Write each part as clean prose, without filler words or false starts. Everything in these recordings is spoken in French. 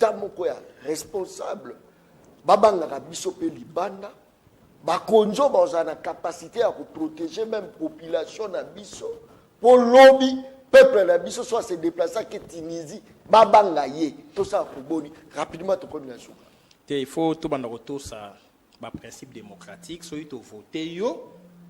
état moko ya responsable babanga biso pe libanda bakonzo baza na capacité à protéger même population na biso pour lobby peuple na biso soit se déplacer à Tunisie babanga ye tout ça kuboni rapidement to comme na souka. Il faut tout banda ko ça ba principe démocratique so ito voter yo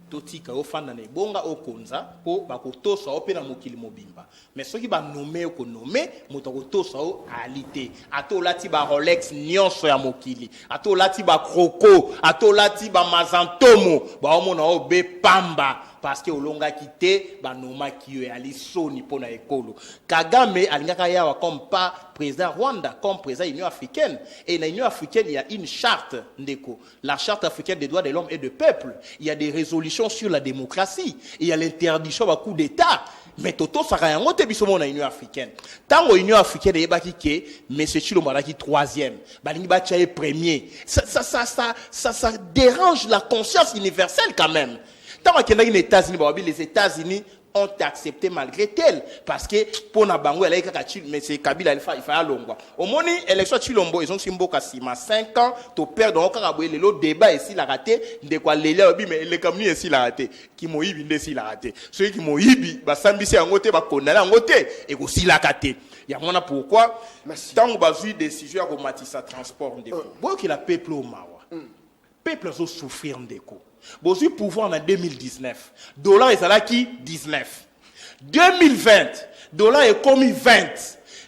totika ofanda na bonga okonza po bakotosa opena mokili mobimba mais soki ba nommer ko nommer moto kotosa o alité atolati ba Rolex nyonso ya mokili atolati ba kroko atolati ba mazantomo ba omona o be pamba parce que olonga kité ba noma kiyo ali soni pona ekolo Kagame alingaka yawa comme pas président Rwanda comme président Union africaine et la Union africaine il y a une charte ndeko la charte africaine des droits de l'homme et du peuple il y a des résolutions sur la démocratie il y a l'interdiction à coup d'état mais toto saka yango te biso mona Union africaine tango Union africaine yebaki ke monsieur Tshilombo alaki troisième balingi ba tchaye premier ça dérange la conscience universelle quand même. Tant que les États-Unis ont accepté malgré tel parce que pour na bango elle mais c'est Kabila il faut longwa au moni élection Tshilombo ils ont simboka sima 5 ans to perdre donc le débat ici la raté de quoi lele obi mais le kamni ici la raté qui moyibi ndesi la raté ceux qui moyibi ba sambisi yangote ba kondana yangote et aussi la raté ya mona pourquoi tant bazui décision à Matissa transport ndeko bo que la peuple au mawa peuple zo souffrir ndeko. Bon, si pouvoir en 2019, dollar est là qui 19. 2020, dollar est commis 20.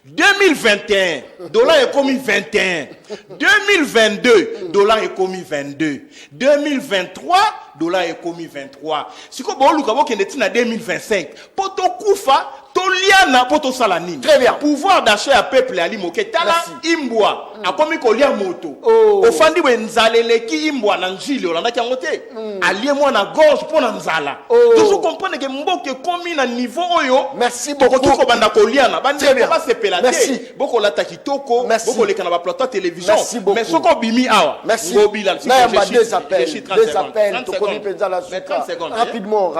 2021, dollar est commis 21. 2022, dollar est commis 22. 2023, dollar est commis 23. Si vous avez en 2025, pour tout koufa, Toliana poto salanine. Très bien. Pouvoir d'achat à peuple ali moke tala imbwa akomi kolia moto. Ofandi wenzalele ki imbwa na njili olanda kangote. Alie moi na gorge pour na nzala. Toujours comprendre que mboke komi na niveau oyo. Merci beaucoup. Ko banda koliana bandi pas se Merci. Boko la takitoko, boko le kana ba plateau télévision. Mais soko bimi awa. Merci. Ngobila si deux appels, Tokomi Penza la souka. Rapidement.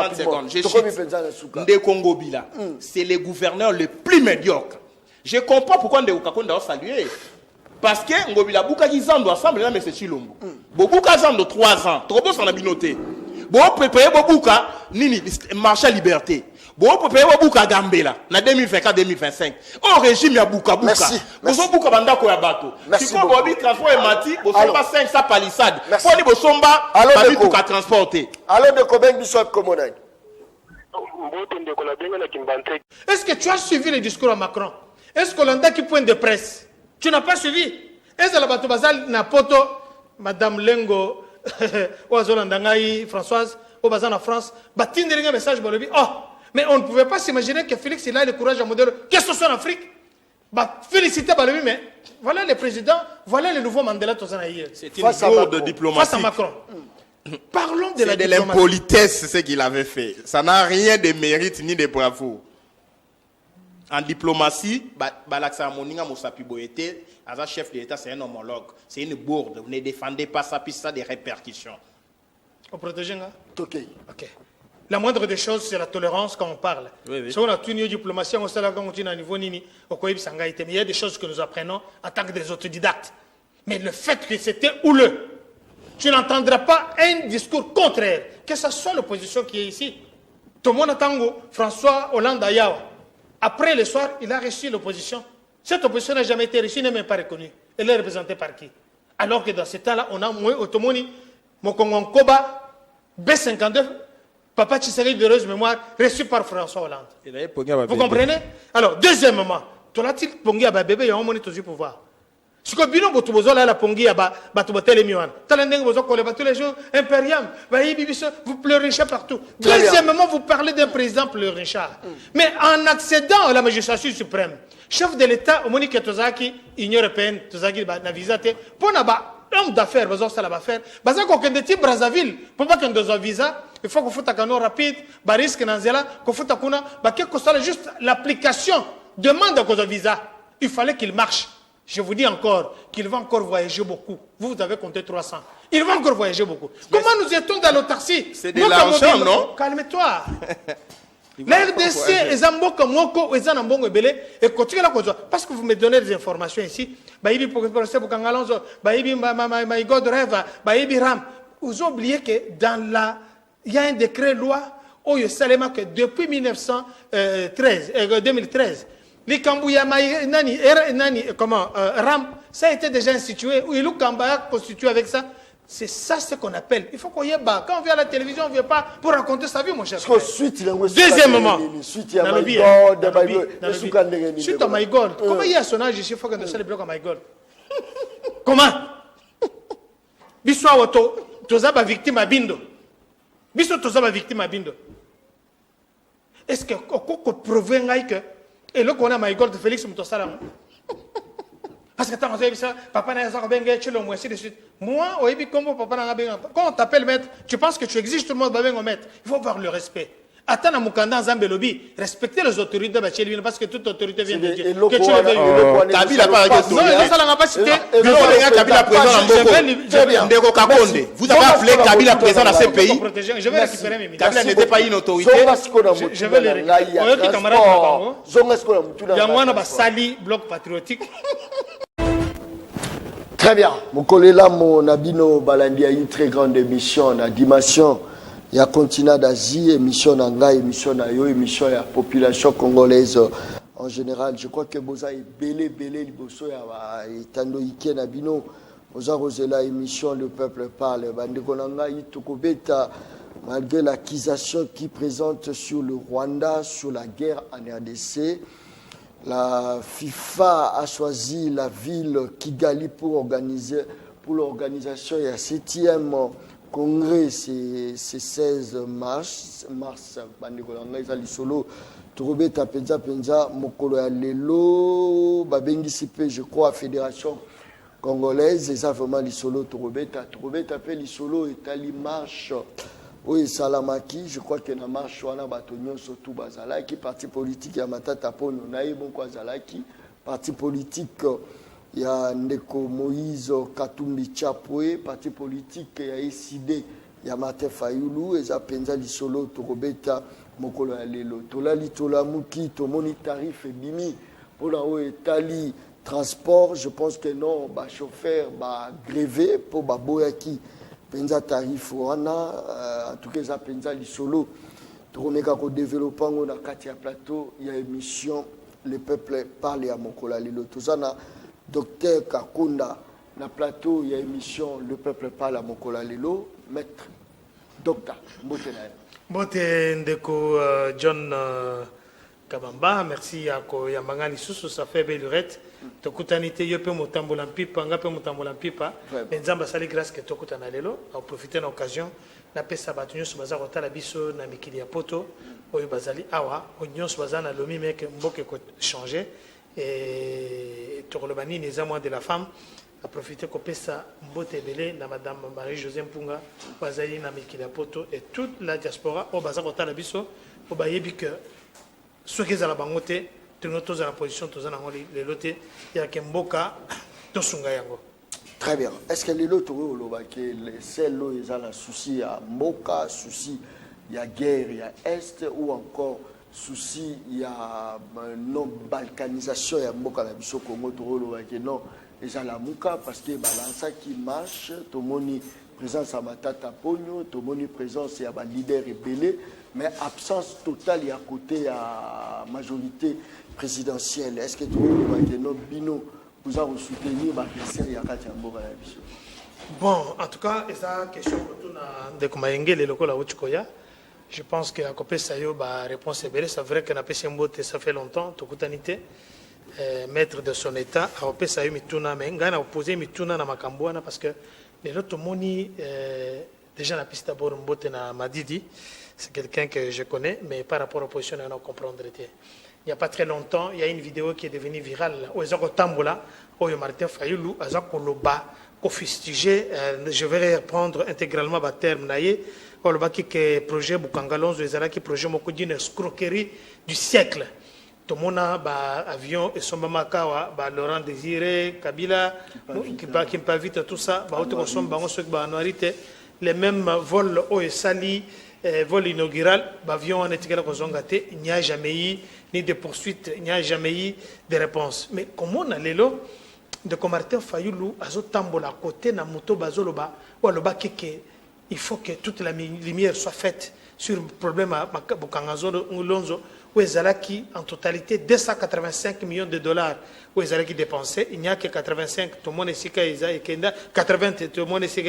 Tokomi Penza la souka. Ndeko Ngobila. C'est les gouverneurs les plus médiocres. Je comprends pourquoi Ndeko doit saluer. Parce que Ngobila Bouka qui zando ensemble là mais c'est Tshilombo. Bouka zando 3 ans. Trop beau ça na binoté. Bon préparer Bouka nini marché liberté. Bon préparer Bouka Gambela na 2024-2025. Au régime ya Bouka. Merci. Bozo Bouka bandako ya bato. Merci. Si ko bobi transport et mati, bosomba 500 palissades. Merci. Pour ni bosomba babi Bouka transporter. Allô de Kobeng Bishop Komonai. Est-ce que tu as suivi le discours à Macron? Est-ce que l'on a qui point de presse? Tu n'as pas suivi? Est-ce que la bateau bazal n'a poto Madame Lengo Oazolandangaï Françoise au bazar en France batine un message pour lui. Oh, mais on ne pouvait pas s'imaginer que Félix il a le courage à modèle. Qu'est-ce que c'est en Afrique? Bah féliciter par lui, mais voilà le président, voilà le nouveau Mandela Tozanaïe. C'est une lourde diplomatie. Face à Macron. Parlons de la diplomatie. L'impolitesse, ce qu'il avait fait. Ça n'a rien de mérite ni de bravoure. En diplomatie, Balaksa Moninga Moussapi Boyete, as chef de l'État, c'est un homologue. C'est une bourde. Vous ne défendez pas ça, puis ça a des répercussions. Au protégé, Ok. La moindre des choses, c'est la tolérance quand on parle. Oui. Si on a une diplomatie, on sait là quand on est à niveau nini, au Koïb Sangaïté. Mais il y a des choses que nous apprenons en tant que des autodidactes. Mais le fait que c'était houleux, tu n'entendras pas un discours contraire, que ce soit l'opposition qui est ici. Tout le monde attend François Hollande Ayawa. Après le soir, il a reçu l'opposition. Cette opposition n'a jamais été reçue, n'est même pas reconnue. Elle est représentée par qui? Alors que dans ce temps-là, on a moins Otomoni, Mokongon Koba, B52, Papa Tshisekedi de heureuse mémoire, reçu par François Hollande. Vous comprenez? Alors, deuxièmement, tu l'as-t-il pongi à bébé, il y a un moment de pouvoir. Si vous bilan botu bozo la pongi à batubotele miwan. Talendeng bozo koleba tous les jours impérial. Vous pleurnichez partout. Deuxièmement, vous parlez d'un président pleurnichard. Mais en accédant à la magistrature suprême, chef de l'État, au Monique Tozaki, Union européenne, Tozaki na visate, pour naba homme d'affaires, bozo ça la va faire. Baza ko kende ti Brazzaville, pour pas qu'on ait un visa, il faut qu'on fasse un canon rapide, ba risque nanzela, qu'on fasse un kuna, ba que soit juste l'application demande un visa. Il fallait qu'il marche. Je vous dis encore qu'il va encore voyager beaucoup. Vous avez compté 300. Il va encore voyager beaucoup. Comment nous étions dans l'autarcie? C'est de l'argent, non? Calme-toi. La RDC, les Amboka Moko, les Ambongo Belé, et continuez la cause. Parce que vous me donnez des informations ici, Baïbi pour Kangalonzo, Baïbi Maïgod Rêve, Baïbi Ram. Vous oubliez que dans la. Il y a un décret loi, où il Salema que depuis 2013, les Kambouya Nani, Ram, ça a été déjà institué, où il Kambaya constitué avec ça. C'est ça ce qu'on appelle. Il faut qu'on y ait bas. Quand on vient à la télévision, on ne vient pas pour raconter sa vie, mon cher. Deuxièmement, suite à Maïgol. Comment il y a son âge ici? Il faut qu'on ait le bloc à Maïgol. Comment? Bissoa Woto, Tozaba victime à Bindo. Bissoa Tozaba victime à Bindo. Est-ce que on prouve que et là qu'on a Maïgol de Félix Moutosalam? Parce que papa n'a pas bien tu l'as de suite. Moi, au début, comment papa n'a pas bien. Quand on t'appelle maître, tu penses que tu exiges tout le monde va bien au maître. Il faut avoir le respect. Attends à Moukanda, Zambelobi, respectez les autorités parce que toute autorité vient de Dieu. Que tu le veuilles. Kabila pas non, ça n'a pas cité. Kabila présent dans Mboko. Vous avez appelé Kabila présent dans ces pays. Je vais récupérer mes Kabila n'était pas une autorité. Je vais les récupérer. Il y a un sali bloc patriotique. Très bien. Mon collègue mon Abino Balandi a une très grande émission, la dimension. Il y a continent d'Asie, émission Nanga, émission Nayo, émission la population congolaise en général. Je crois que Boza est belé, Liboso, Tando Ike Nabino, Boza Rosela, émission Le Peuple Parle. Bandekonanga, Itokobeta, malgré l'accusation qui présente sur le Rwanda, sur la guerre en RDC. La FIFA a choisi la ville Kigali pour l'organisation. Il y a 7e congrès, c'est 16 mars. Bandekolanga ezali solo. Torobeta penza mokolo ya lelo babengi pe je crois fédération congolaise eza vraiment lisolo Torobeta pe lisolo etali marche. Oui, Salamaki, je crois que na marche wana bato nyonso tout bazalaki parti politique ya matata pono na yebo kwa zalaki parti politique ya ndeko Moïse Katumbi Chapwe parti politique ya SID ya Martin Fayulu eza penza lisolo Torobeta mokolo ya lelo tolali tolamuki tomoni tarif ebimi pona o etali transport je pense que non ba chauffeur ba grévé pour ba boyaki penza tarif wana en tout cas ça penza lisolo tokomeka ko développer ngo na kati ya plateau ya émission le peuple parle à mokola lelo tozana docteur Kakunda na plateau ya émission le peuple parle à mokola lelo maître docteur Mbotena Mbote ndeko John Kabamba, merci à Yambanga Lisusu, ça fait belle lurette. Tokutanite yope mutambola mpipa, ngape mutambola mpipa. Nzamba sali grâce que tokutana lelo, a profiter de l'occasion. Na pesa batunyo su baza kotala biso na mikili ya poto, oyo bazali awa, onyo su baza na lomi meke mboke ko changer et torolobani les amours de la femme. A profiter ko pesa mbote belé na madame Marie-Josée Mpunga, bazali na mikili ya poto et toute la diaspora o baza kotala biso, o bayebi que ceux qui sont à la banque, tous nos à la position, tous les lotés, il y a Kemboka, Tosungayango. Très bien. Est-ce que les lots, celles où ils ont un souci à Mboka, souci, il y a guerre, il y a Est, ou encore souci, il y a non-balkanisation, il y a Mboka, la Bisso Congo, non, ils ont la Mouka, parce que ça qui marche, tout le monde présence à Matata Pogno, tout le monde présence, il y a un leader rebellé. Mais absence totale et à côté à majorité présidentielle. Est-ce que tout le monde est notre bino vous avez soutenu ma question il y a bon, en tout cas, et ça question de Kumayenge les locaux la Uchikoya. Je pense que à côté ça y a réponse est belle. C'est vrai que na Pesembote ça fait longtemps. Tokutanité maître de son état. À côté ça y a mituna mais ngana opposé mituna na makamboana parce que les autres moni déjà la piste d'abord mbote na Madidi. C'est quelqu'un que je connais, mais par rapport à l'opposition, on ne comprendre. Il n'y a pas très longtemps, il y a une vidéo qui est devenue virale. Où ils ont Tambola, où Martin Fayulu, ils ont fustigé. Je vais reprendre intégralement le terme. Il y a projet Bukangalonzo, il y a projet d'une escroquerie du siècle. Tout le monde a avion et son mamakawa, Laurent Désiré, Kabila, qui me vite tout ça, les mêmes vols au Sali. vol inaugural, l'avion en était il n'y a jamais eu ni de poursuite, il n'y a jamais eu de réponse. Mais comment on a l'élo de Martin Fayoulou, à Zotambola, à côté, na moto bazoloba, ou aloba keke, il faut que toute la lumière soit faite sur le problème à Bukangazo, Lonzo, où Ezalaki, en totalité, 285 millions de dollars, où Ezalaki dépensé, il n'y a que 85, tout le monde est ici, 80, tout le monde est ici,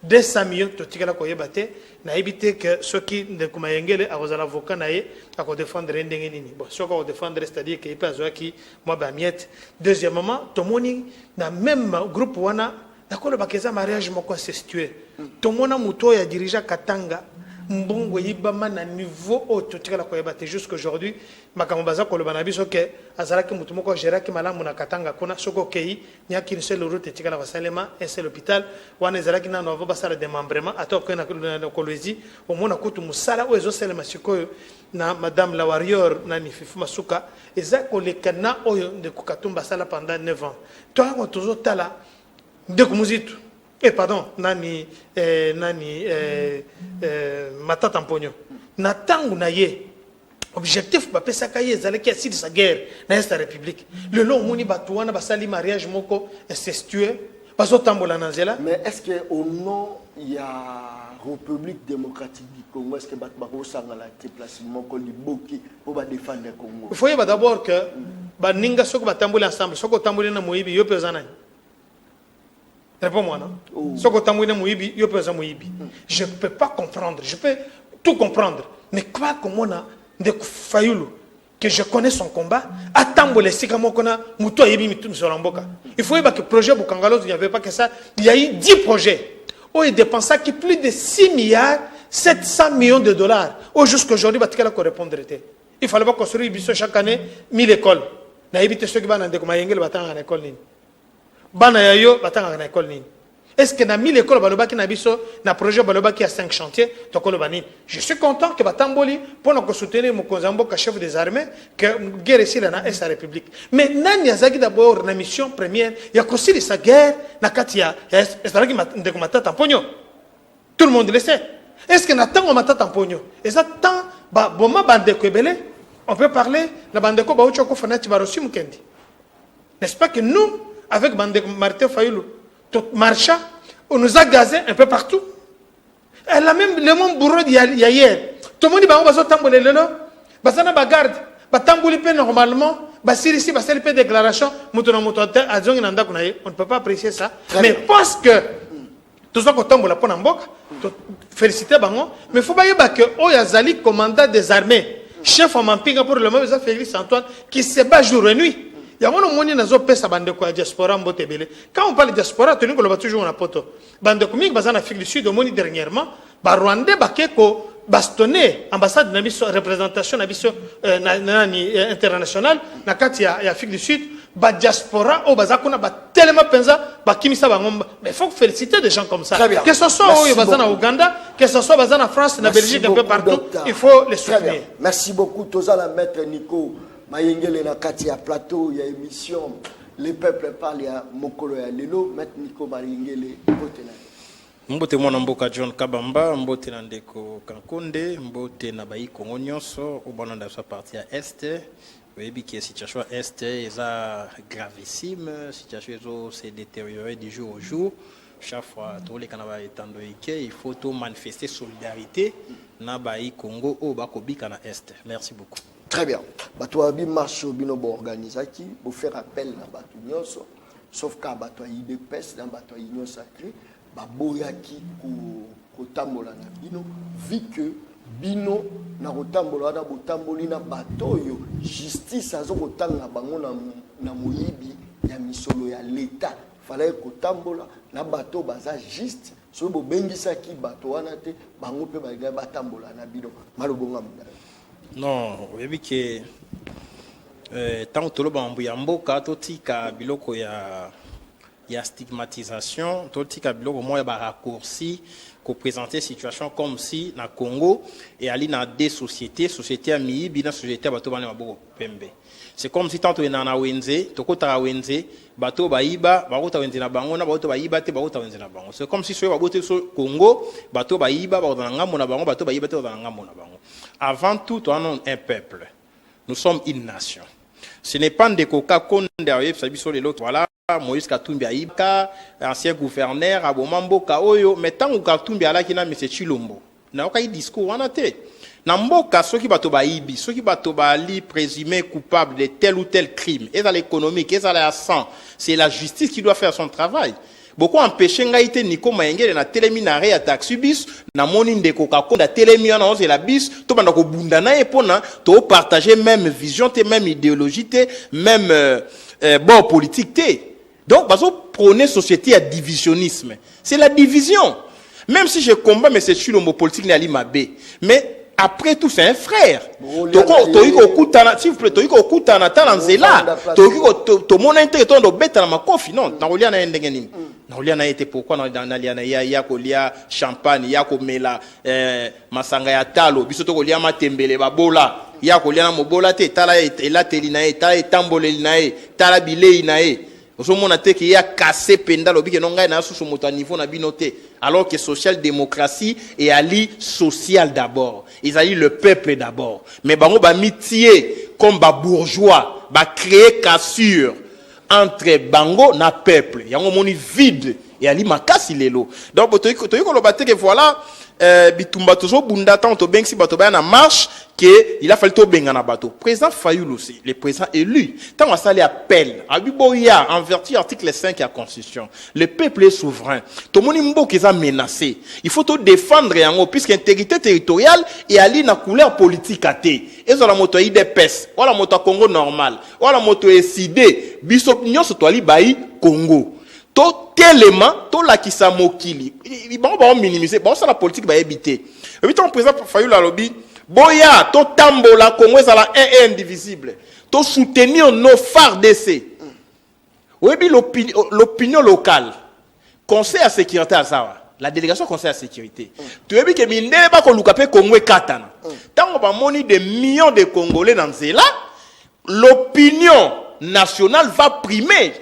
200 millions, tout le monde est ici, n'a évité que ceux qui ne kumayengele à vos avocats naïe à défendre l'indemnité. Bon, ceux qui défendre, c'est-à-dire qu'il peut avoir qui, moi, miette. Deuxièmement, tout le monde, dans le même groupe, on a, d'accord, le bakeza mariage, moi, incestueux. Tout le monde a mouto, il a dirigé Katanga. Mbongo yibama na niveau auto tika la koyebate jusqu'aujourd'hui makambaza ko lobana biso ke azalaki mutu moko geraki malamu na Katanga kuna soko kei nyaki une seule route tika la basalema un seul hôpital wana ezalaki na novo basala démembrement atoko na Kolwezi au mona kutu musala o ezo selema sikoyo na madame la warrior na ni Fifu Masuka ezako lekana oyo de kukatumba sala pendant 9 ans toi on toujours tala de kumuzitu. Pardon, nani Matata Mponyo. Natangu na ye. Objectif ba pesa kaye zaleki asili sa guerre na esta république. Le long moni batuana basali mariage moko incestueux. Baso tambola na nzela. Mais est-ce que au nom il y a République démocratique du Congo, est-ce que bako sangala déplacement ko liboki pour ba défendre le Congo? Il faut y d'abord que ba ninga soko batambola ensemble, soko tambola na moyibi yo pezana. Réponds-moi, non? Je ne peux pas comprendre. Je peux tout comprendre. Mais quoi comme on a de Fayoulou, que je connais son combat, attends, il faut que le projet Bukangalo, il n'y avait pas que ça. Il y a eu 10 projets. où il dépensé plus de 6 milliards 700 millions de dollars. Jusqu'aujourd'hui, il faut répondre. Il fallait pas construire chaque année 1000 écoles. Il y a ceux qui vont dans l'école. Est-ce que dans 1000 écoles, dans le projet qui a 5 chantiers, je suis content que Batamboli, pour nous soutenir mon chef des armées, que la guerre ici dans la République. Mais il y a d'abord la mission première, il y a aussi sa guerre, tout le monde le sait. Est-ce que nous avons un Tamponio? Et ça, on peut parler de Bandeko Baouchoko Fanati Barosi Mukendi. N'est-ce pas que nous, avec Martin Fayoulou, tout marcha, on nous a gazé un peu partout. Elle a même le monde bourreau d'hier. Tout le monde dit bah on va tamboler le nom. Bah ça n'a pas garde. Bah tamboler peu normalement. Bah si ici bah c'est le déclaration. On ne peut pas apprécier ça. Mais parce que tout ça qu'on tambola pour n'ambok, féliciter bango. Mais faut pas y avoir que Oyazali commandant des armées, chef en mampinga pour le même Félix Antoine qui se bat jour et nuit. Quand on parle de diaspora, on va toujours en poto. Bandekoumik, en Afrique du Sud, au dernièrement, Rwandais, bastonné, ambassade de représentation internationale, dans l'Afrique du Sud, diaspora, tellement pensa, mais il faut féliciter des gens comme ça. Que ce soit au Ouganda, que ce soit en France, en Belgique, un peu partout, il faut les soutenir. Merci beaucoup, Tozala Maître Nico. Mayengele na kati ya plateau ya émission les peuples parlent ya mokolo ya lelo Maître Nico Mayengele mbotena mbote mwana mboka John Kabamba mbote na ndeko Kankonde mbote na bayi Kongo nyonso obana nda sa partie ya est webi ki situation est eza gravissime situation ezo se détériorer du jour au jour chaque fois tous les canaba etando ike il faut tout manifester solidarité na bayi Congo o bakobika na est. Merci beaucoup. Très bien. Bato bi marche bino bo organisaki pour faire appel na bato nyonso sauf ka bato IDPS na bato union sacrée ba boyaki ko tambola na bino vu que bino na kotambola na botamboli na bato yo justice azoko tanga bango na moyibi ya misolo ya l'état fallait ko tambola na bato baza juste so bo bengisaki bato wana te bango pe ba tambola na bino malobonga mudala. Non, oui, que tant que le bambou yamboka totika biloko ya il y a stigmatisation, tout le monde au moins il y a raccourci qu'on présenter situation comme si na Congo et ali na des sociétés à mi bina société bato bana maboko pembe. C'est comme si tantôt na wenze, tokota wenze, bato baiba, bakota wenze na bango na bato baiba te bakota wenze na bango. C'est comme si soyo babote so Congo, bato baiba bakota na ngambo na bango, bato baiba te bakota na ngambo na bango. Avant tout, on est un peuple. Nous sommes une nation. Ce n'est pas des coca konde sur les autres. Voilà, Moïse Katumbi Aïbka, ancien gouverneur, Abomambo Kaoyo, mais tant que Katumbi ala kina monsieur Chilombo. Na aucun discours en athée. Namboka ceux qui batoba ibi, ceux qui batoba ali présumé coupable de tel ou tel crime, et dans l'économique, et dans la sang, c'est la justice qui doit faire son travail. Beaucoup empêché ngaite Nico Maengele na teleminare ya taxibus na moni ndeko kakonda telemi na onze la bis to banda ko bunda na epona to partager même vision te même idéologie te même bon politique te. Donc bazo prôner société à divisionnisme. C'est la division. Même si je combat mais c'est Chilombo politique n'ali mabé. Mais après tout, c'est un frère. S'il vous plaît, toiko kutana talanzela. Toiko mon intérêt to beta na makofi non. Na olia na ndenge nini. Na olia na été pourquoi na lia na ya kolia champagne ya komela masanga ya talo biso to kolia matembele babola ya kolia na mobola te tala elateli na e tala etamboleli na e tala bilei na e. Osomona te ki ya cassé penda lobi ke nonga na susu moto niveau na binote alors que social-démocratie et ali social d'abord. Ils allaient le peuple d'abord. Mais bango ba mitié comme ba bourgeois ba créer cassure entre bango na peuple. Yango moni vide et ali makasi lelo. Donc toyiko lo batte que voilà bitumba tozo bunda tanto bengi si bato ba na marche que il a fallu to benga na bato. Président Fayoul aussi, le président élu. Tant on s'allait appel à Biboya en vertu de l'article 5 de la Constitution. Le peuple est souverain. Tout le monde qui est menacé. Il faut tout défendre yango puisque l'intégrité territoriale est alliée na couleur politique à té. Et ça la moto IDPS, ou la moto Congo normal, ou la moto SID, biso nyonso to ali bayi Congo. To tellement to la kisa mokili. Bon ba minimiser, bon ça la politique ba éviter. Et puis ton président Fayoul a lobby Boya, to tambola Congo ezala un indivisible. To soutenir nos phares d'essai. Oui, l'opinion locale. Conseil à sécurité à Zawa. La délégation conseil à sécurité. Tu as vu que mine ba ko lukape Congo katana. Tant on va moni des millions de Congolais dans cela, l'opinion nationale va primer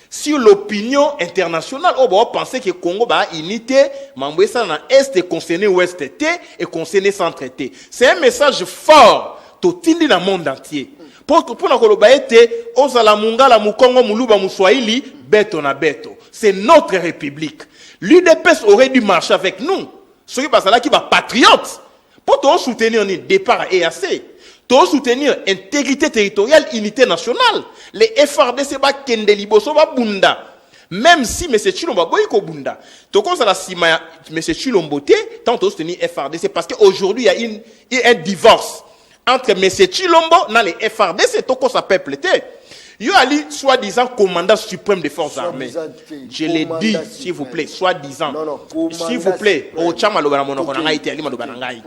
sur l'opinion internationale. On va penser que Congo va unité, mais ça dans est concerné ouest et concerné centre. C'est un message fort tout dans le monde entier. Pour na koloba ete ozala mungala mukongo muluba muswahili beto na beto. C'est notre république. L'UDPS aurait dû marcher avec nous. Ceux qui passent là qui va patriote pour tout soutenir un départ à EAC. Tout soutenir intégrité territoriale, unité nationale. Les FRDC va kende liboso va bunda. Même si M. Chilombo boy ko bunda. To comme ça la sima M. Chilombo te tant to soutenir FRDC parce qu'aujourd'hui il y a un divorce entre M. Chilombo dans les FRDC to ko sa peuple te. Yo ali soi-disant commandant suprême des forces armées. Je l'ai dit s'il vous plaît, soi-disant. S'il vous plaît, au chama lo bana monoko na ngai te ali maloba na ngai.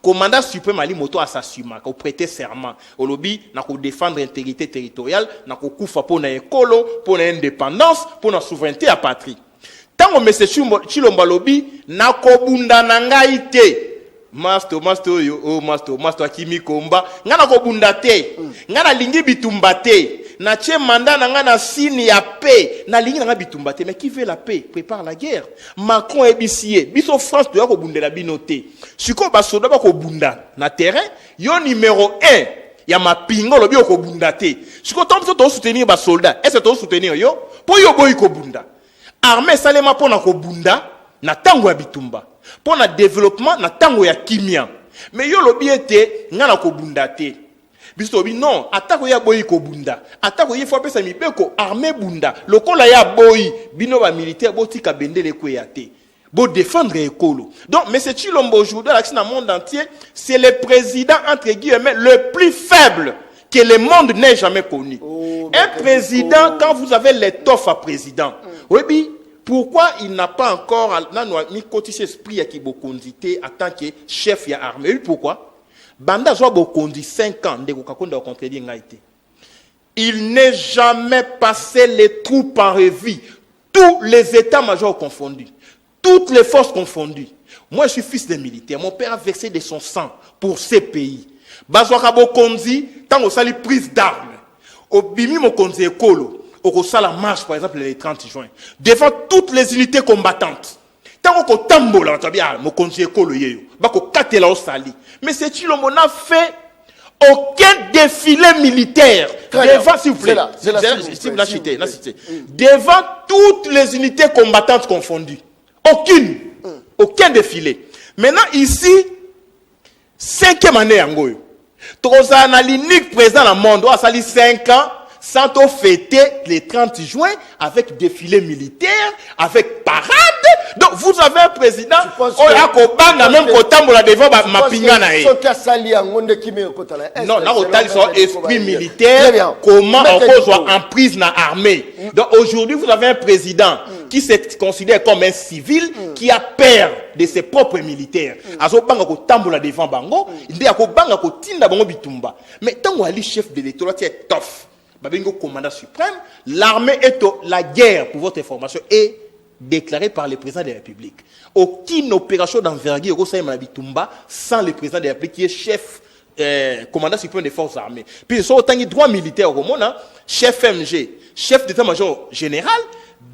Commandant suprême ali moto asasuma ko prêter serment au lobby na ko défendre l'intégrité territoriale na ko kufa pour na ekolo pour na indépendance pour na souveraineté à patrie. Tant M. Chilombo lobby na ko bunda na ngai te. Master Akimi Komba ngana ko bunda te ngana lingi bitumba te na tie mandat na ngana sini ya paix na lingi na bitumba te. Mais qui veut la paix prépare la guerre. Macron et Bissier biso France doit ko bundela binote siko ba soda ba ko bunda na terrain yo numéro 1 ya mapingo lobi ko bunda te siko tombe to soutenir ba soldat est-ce to soutenir yo po yo boy ko bunda armée salema pona ko bunda na tango ya bitumba pour le développement na tango ya kimia mais yo lobi ete ngana ko bunda te biso bi non atako ya boyi ko bunda atako ye faut pesa mibeko armée bunda lokola ya boyi bino ba militaire botika bendele ko ya te bo défendre ekolo. Donc M. Chilombo aujourd'hui dans le monde entier c'est le président entre guillemets le plus faible que le monde n'ait jamais connu. Un président quand vous avez l'étoffe à président oui. Pourquoi il n'a pas encore mis cotisé esprit à qui bokondité en tant que chef de l'armée? Pourquoi? Banda zo bokondi 5 ans de kokakonda contredire ngaité. Il n'est jamais passé les troupes en revue. tous les états-majors confondus, toutes les forces confondues. Moi, je suis fils de militaire. Mon père a versé de son sang pour ces pays. Bazouakabo Konzi, tant qu'on s'allie prise d'armes. Au Bimi Mokonzi Ekolo, au la marche, par exemple, le 30 juin, devant toutes les unités combattantes. Tant qu'on tambola, Mokonzi Ekolo yeyo, bako katela au sali. Mais c'est il on a fait aucun défilé militaire devant, s'il vous plaît, devant toutes les unités combattantes confondues. Aucun défilé. Maintenant, ici, 5e année en Goyo. Trozana, l'unique président dans le monde, a sali 5 ans, sans fêter les 30 juin avec défilé militaire, avec parade. Donc, vous avez un président, même devant ma pingana. Non, là, esprit militaire, comment on soit en prise dans l'armée. Donc, aujourd'hui, vous avez un président qui se considère comme un civil, qui a peur de ses propres militaires. Devant Bango, mais tant qu'on est chef de l'État, c'est tough. Commandant suprême, l'armée est la guerre, pour votre information, est déclarée par le président de la République. Aucune opération d'envergure au sein de Bitumba sans le président de la République qui est chef, commandant suprême des forces armées. Puis, il y a autant de droits militaires au monde, chef MG, chef d'état-major général,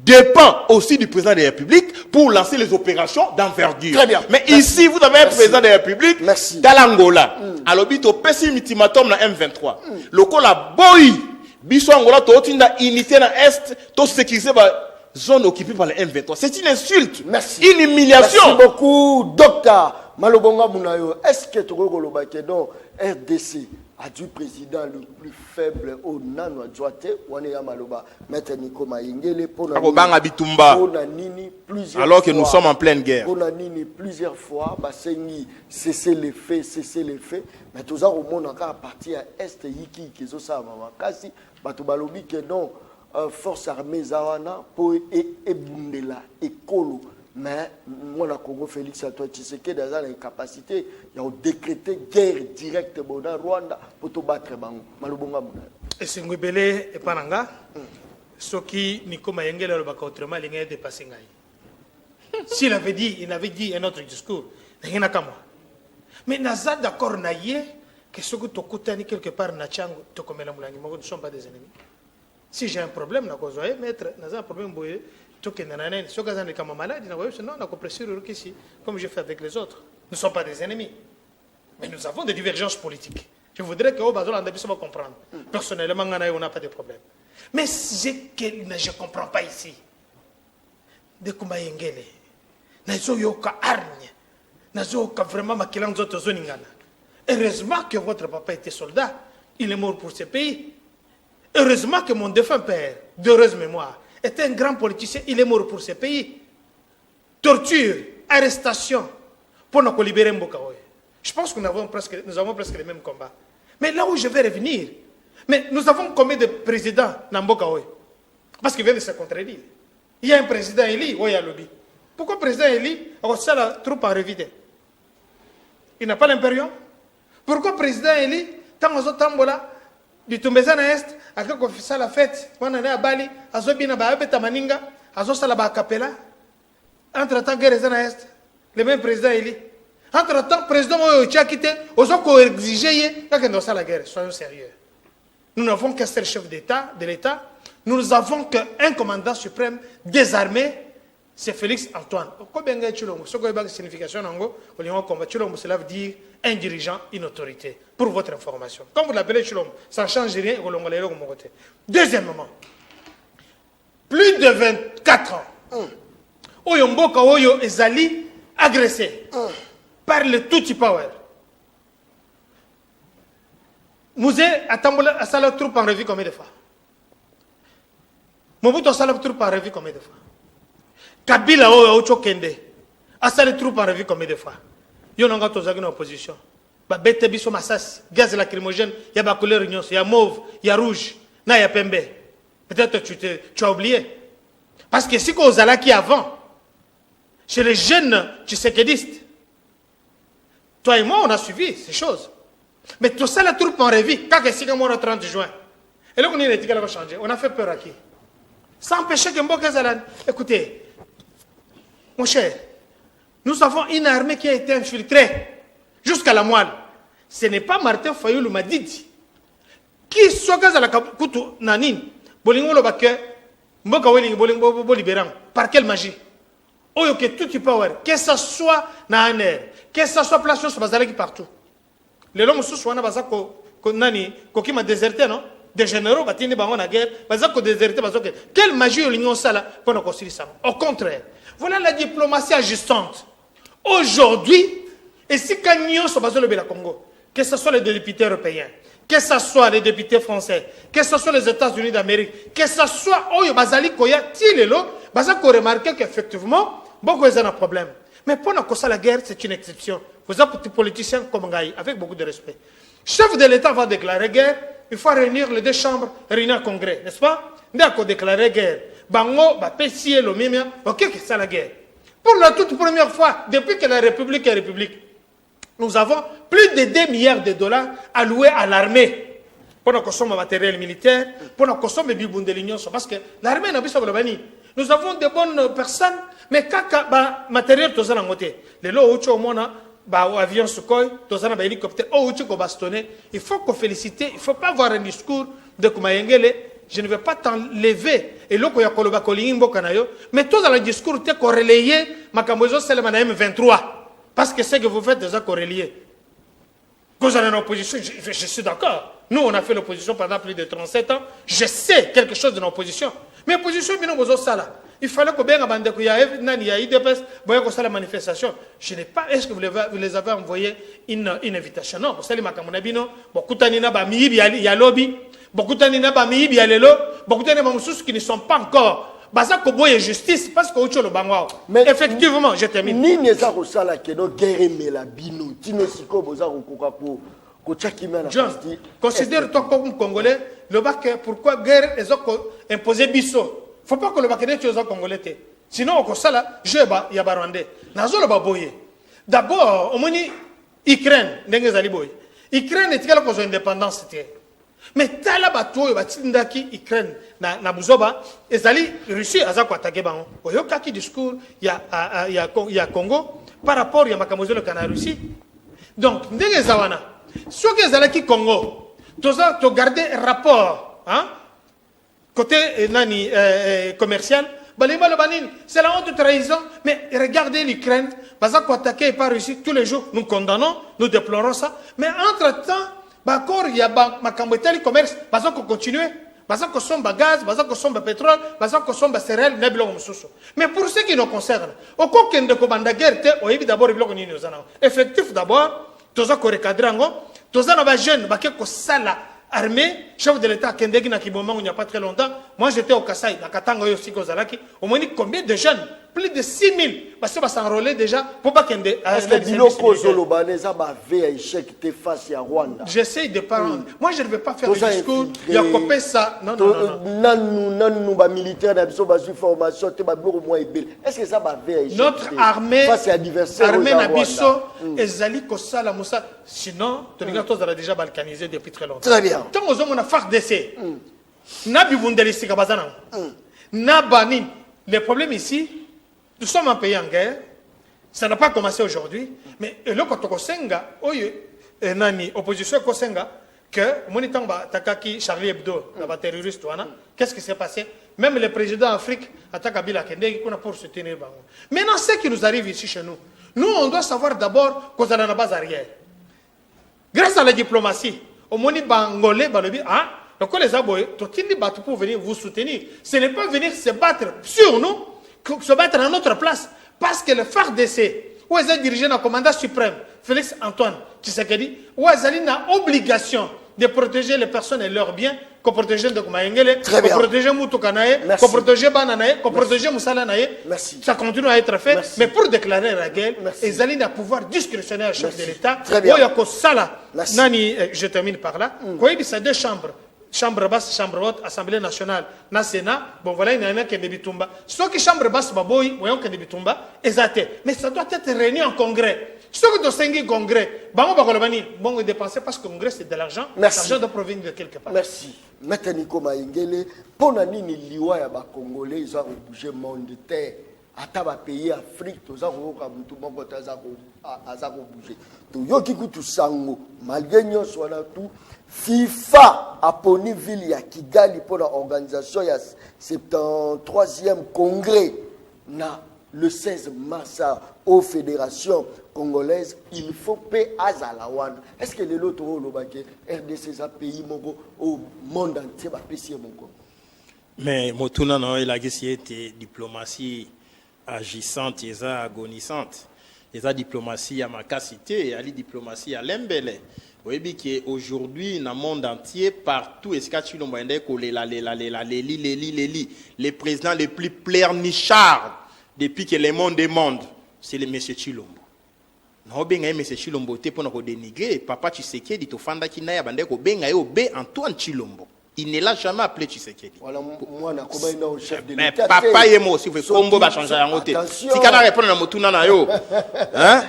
dépend aussi du président de la République pour lancer les opérations d'envergure. Très bien. Mais ici, vous avez un président de la République dans l'Angola. Alors, il y a un ultimatum dans M23. Le coup, la boy. Biso Angola, to otinda unité dans Est, to sécuriser la zone occupée par le M23. C'est une insulte. Merci. Une humiliation. Merci beaucoup, docteur Malobonga Mounayo. Est-ce que tu reconnais que RDC a du président le plus faible au Nano Djoate, Waneya Maloba, Maître Nico Mayengele, alors que nous sommes en pleine guerre. Ponanini plusieurs fois, Basengi, cesser les faits, mais tout ça au monde encore à partir à Est, Yiki, Kizosa, Mamakasi, Batubalobi, que non, force armée Zawana, pour Ebundela, Ekolo. Mais moi, le Congo, Félix Antoine Tshisekedi a l'incapacité de décréter guerre directe au Rwanda pour tout battre. Et c'est Ngwebele et Pananga, ce qui Nico Mayengele le baka autrement, il a dépassé. S'il avait dit, il avait dit un autre discours, il n'y a qu'à moi. Mais Naza d'accord naïe que ce que tu as quelque part na chango, tu comme la moulangi, nous ne sommes pas des ennemis. Si j'ai un problème, maître, Naza un problème boye. Comme je fais avec les autres. Nous ne sommes pas des ennemis. Mais nous avons des divergences politiques. Je voudrais que Bazol en va comprendre. Personnellement, on n'a pas de problème. Mais je ne comprends pas ici. De Kumayengele. Nazo yoka argne. Nazo yoka vraiment makilang zoto zoningana. Heureusement que votre papa était soldat. Il est mort pour ce pays. Heureusement que mon défunt père, d'heureuse mémoire, était un grand politicien, il est mort pour ce pays. Torture, arrestation, pour nous libérer Mbokaoye. Je pense que nous avons presque les mêmes combats. Mais là où je vais revenir, mais nous avons combien de présidents dans Mbokaoye? Parce qu'il vient de se contredire. Il y a un président élu, oui, il y a lobby. Pourquoi le président élu a ça la troupe en révidé? Il n'a pas l'impérium. Pourquoi le président élu, tant aux autres là, du Tumbezana Est, à quoi fait ça la fête, on est à Bali, à Zobina Baabeta Maninga, à Zosalaba Capella. Entre-temps, guerre Est, le même président élu. Entre-temps, le président a quitté, aux autres qui ont exigé, là, qu'on doit la guerre, soyons sérieux. Nous n'avons qu'un seul chef d'État, de l'État, nous n'avons qu'un commandant suprême des armées, c'est Félix Antoine. Combien de Chulombo, ce qui est la signification, cela veut dire un dirigeant, une autorité. Pour votre information. Quand vous l'appelez Chulombo, ça ne change rien. Deuxièmement, plus de 24 ans, Oyomboka Oyo Ezali agressé par le Tutsi Power. Mouzé Atambola a salé troupe en revue combien de fois? Mobutu a salé troupe en revue combien de fois? Kabila Oyo Kende a salé troupe en revue combien de fois? Yonanga Tozagi en opposition. Bête biso massas, gaz lacrymogène, il y a ma couleur union, il y a mauve, il y a rouge, il y a pembe. Peut-être tu as oublié. Parce que si qu'on a qui avant, chez les jeunes tshisekidistes, toi et moi, on a suivi ces choses. Mais tout ça, la troupe en revue, quand c'est le 30 juin. Et là, on a dit qu'elle va changer. On a fait peur à qui? sans empêcher que Mboka Zalan. Écoutez, mon cher, nous avons une armée qui a été infiltrée jusqu'à la moelle. Ce n'est pas Martin Fayoulou Madidi. Qui soit Gazala Koutou Nanin, Bolingo Lobake, Mboka Welling, Bolingo Libéran. Par quelle magie? Oh, que tout power, que ce soit Naner, que ce soit place sur Bazalaki partout. Les hommes sous Swana Bazako, Nani, Koki m'a déserté, non? Des généraux, Batini Bango na guerre, Bazako déserté, Bazako. Quelle magie l'Union Sala pour nous construire ça? Au contraire, voilà la diplomatie agissante. Aujourd'hui, et si Kanyon soit basé le Congo, que ce soit les députés européens, que ce soit les députés français, que ce soit les États-Unis d'Amérique, que ce soit Oyo Bazali Koya, Tilelo, Bazako remarqué qu'effectivement, beaucoup de problème. Mais pour nous, la guerre, c'est une exception. Vous êtes des politiciens comme Ngaï, avec beaucoup de respect. Chef de l'État va déclarer guerre, il faut réunir les deux chambres, réunir un congrès, n'est-ce pas? D'accord, déclarer guerre. Bango, Pessie, Lomimia, ok, c'est ça la guerre. Pour la toute première fois, depuis que la République est République, nous avons plus de 2 milliards de dollars alloués à l'armée. Pour nous consommer matériel militaire, pour nous consommer biboun de l'Union, parce que l'armée n'a pas besoin de. Nous avons de bonnes personnes, mais quand le matériel est en côté, les lots au monde, avion Sukhoi, un hélicoptère, il faut qu'on félicite, il ne faut pas avoir un discours de Kumayengele, je ne vais pas t'enlever, et là, il y a mais tout dans le discours, tu es corrélé, c'est le M23, parce que c'est que vous faites déjà corrélé. Quand vous êtes en opposition, je suis d'accord. Nous, on a fait l'opposition pendant plus de 37 ans, je sais quelque chose de l'opposition. Mais l'opposition, il fallait que il y a IDPS, la manifestation. Je n'ai pas, est-ce que vous les avez envoyé une invitation? Non, vous savez, beaucoup de lobby, beaucoup de qui ne sont pas encore. Et justice, parce que mais effectivement, je termine. John, considère-toi comme Congolais, le bac, pourquoi guerre est imposé biso? Il ne faut pas que le bac soit Congolais. Sinon, au Kosala, je y a Barandé. D'abord, au moins, Ukraine, Ukraine est égal à indépendance. Mais tala bato batindaki Ukraine na buzoba ezali Russie azako attaquer bango oyoka ki discours ya Congo par rapport ya makamozo le Canada Russie. Donc ndenge zawana soki ezalaki Congo toza to garder rapport hein côté nani commercial balima le banin c'est la honte de trahison. Mais regardez l'Ukraine bazako attaquer par Russie tous les jours, nous condamnons, nous déplorons ça, mais entre-temps Bakor, il y a Makambotel commerce, parce qu'on continue, parce qu'on sombe gaz, parce qu'on sombe pétrole, parce qu'on sombe céréales, mais pour ce qui nous concerne, au cas où de commande de guerre, on évite d'abord les blocs effectif d'abord, tous les cadres, tous les jeunes, qui sont armée, chef de l'État, Kendegi Nakiboma, il n'y a pas très longtemps. Moi, j'étais au Kasaï, à Katanga, aussi, Kozalaki. Au moins, combien de jeunes? Plus de 6 000. Parce que ça s'enrôler déjà pour pas qu'il y ait est-ce que Biloko Zolobaneza avait un échec qui était face à Rwanda? J'essaye de parler. Moi, je ne vais pas faire de discours. Il y a coupé ça. Non, non. Nous, militaires, nous avons une formation. Est-ce que ça avait un échec? Notre armée, face à l'adversaire armée Nabiso, Ezali Kosala Moussa. Sinon, tu regardes, tous déjà balkanisé depuis très longtemps. Très bien. Tant aux hommes, on a fait d'essai. Nabi Bundelisi Kabazana. Nabani. Le problème ici, nous sommes un pays en guerre. Ça n'a pas commencé aujourd'hui. Mais le Kotokosenga, opposition Kosenga, que Monitamba Takaki, Charlie Hebdo, la terroriste, qu'est-ce qui s'est passé? Même le président d'Afrique attaque Kabila Kende qu'on a pour soutenir Bango. Maintenant, ce qui nous arrive ici chez nous, on doit savoir d'abord qu'on a la base arrière. Grâce à la diplomatie, au Moni Bangolais, Balobi, donc les aboyés, pour venir vous soutenir. Ce n'est pas venir se battre sur nous, se battre à notre place. Parce que le FARDC, où est dirigé dans le commandant suprême, Félix Antoine Tshisekedi, où est a obligation de protéger les personnes et leurs biens, qu'on protéger de Kumayengele, qu'on protéger Moutoukanae, qu'on protéger Bananae, qu'on protéger Moussalanae. Ça continue à être fait. Mais pour déclarer la guerre, ils allaient à pouvoir discrétionnaire au chef de l'État. Je termine par là. Quoi, il y a deux chambres. chambre basse, chambre haute, assemblée nationale, na Sénat, bon voilà, il y en a qui est bitumba. Ce qui chambre basse, baboy, voyons que bitumba, exact. Mais ça doit être réuni en congrès. Ce que doit s'engager congrès, bon, bon, dépenser parce que congrès c'est de l'argent. L'argent doit provenir de quelque part. Merci. Maître Nico Maïngele, pour nini liwa ya ba Congolais, ils ont bougé monde de terre. Ata ba pays Afrique, tous ont tout le monde a bougé. Tout yoki kutu sango, malgré nous soit tout. FIFA a poni ville ya Kigali pour l'organisation ya 73e congrès na le 16 mars aux fédérations congolaises. Il faut payer à Zalawan. Est-ce que les autres RDC a pays au monde entier va payer mon. Mais Motuna non, il a été diplomatie agissante et agonisante. Les diplomatie à ma cité et à la diplomatie à l'embele. Vous voyez qu'aujourd'hui, dans le monde entier, partout, les présidents les plus pleurnichards depuis que le monde est monde, c'est le M. Chilombo. Non, bien, M. Chilombo, tu pour dénigrer. Papa Tshisekedi, tu fanda qui n'a pas de Antoine Chilombo. Il ne l'a jamais appelé Tshisekedi. Voilà, moi, je suis chef de mais l'État. papa et moi aussi, vous Combo va changer en côté. Si kana répondre à Motuna na yo, hein?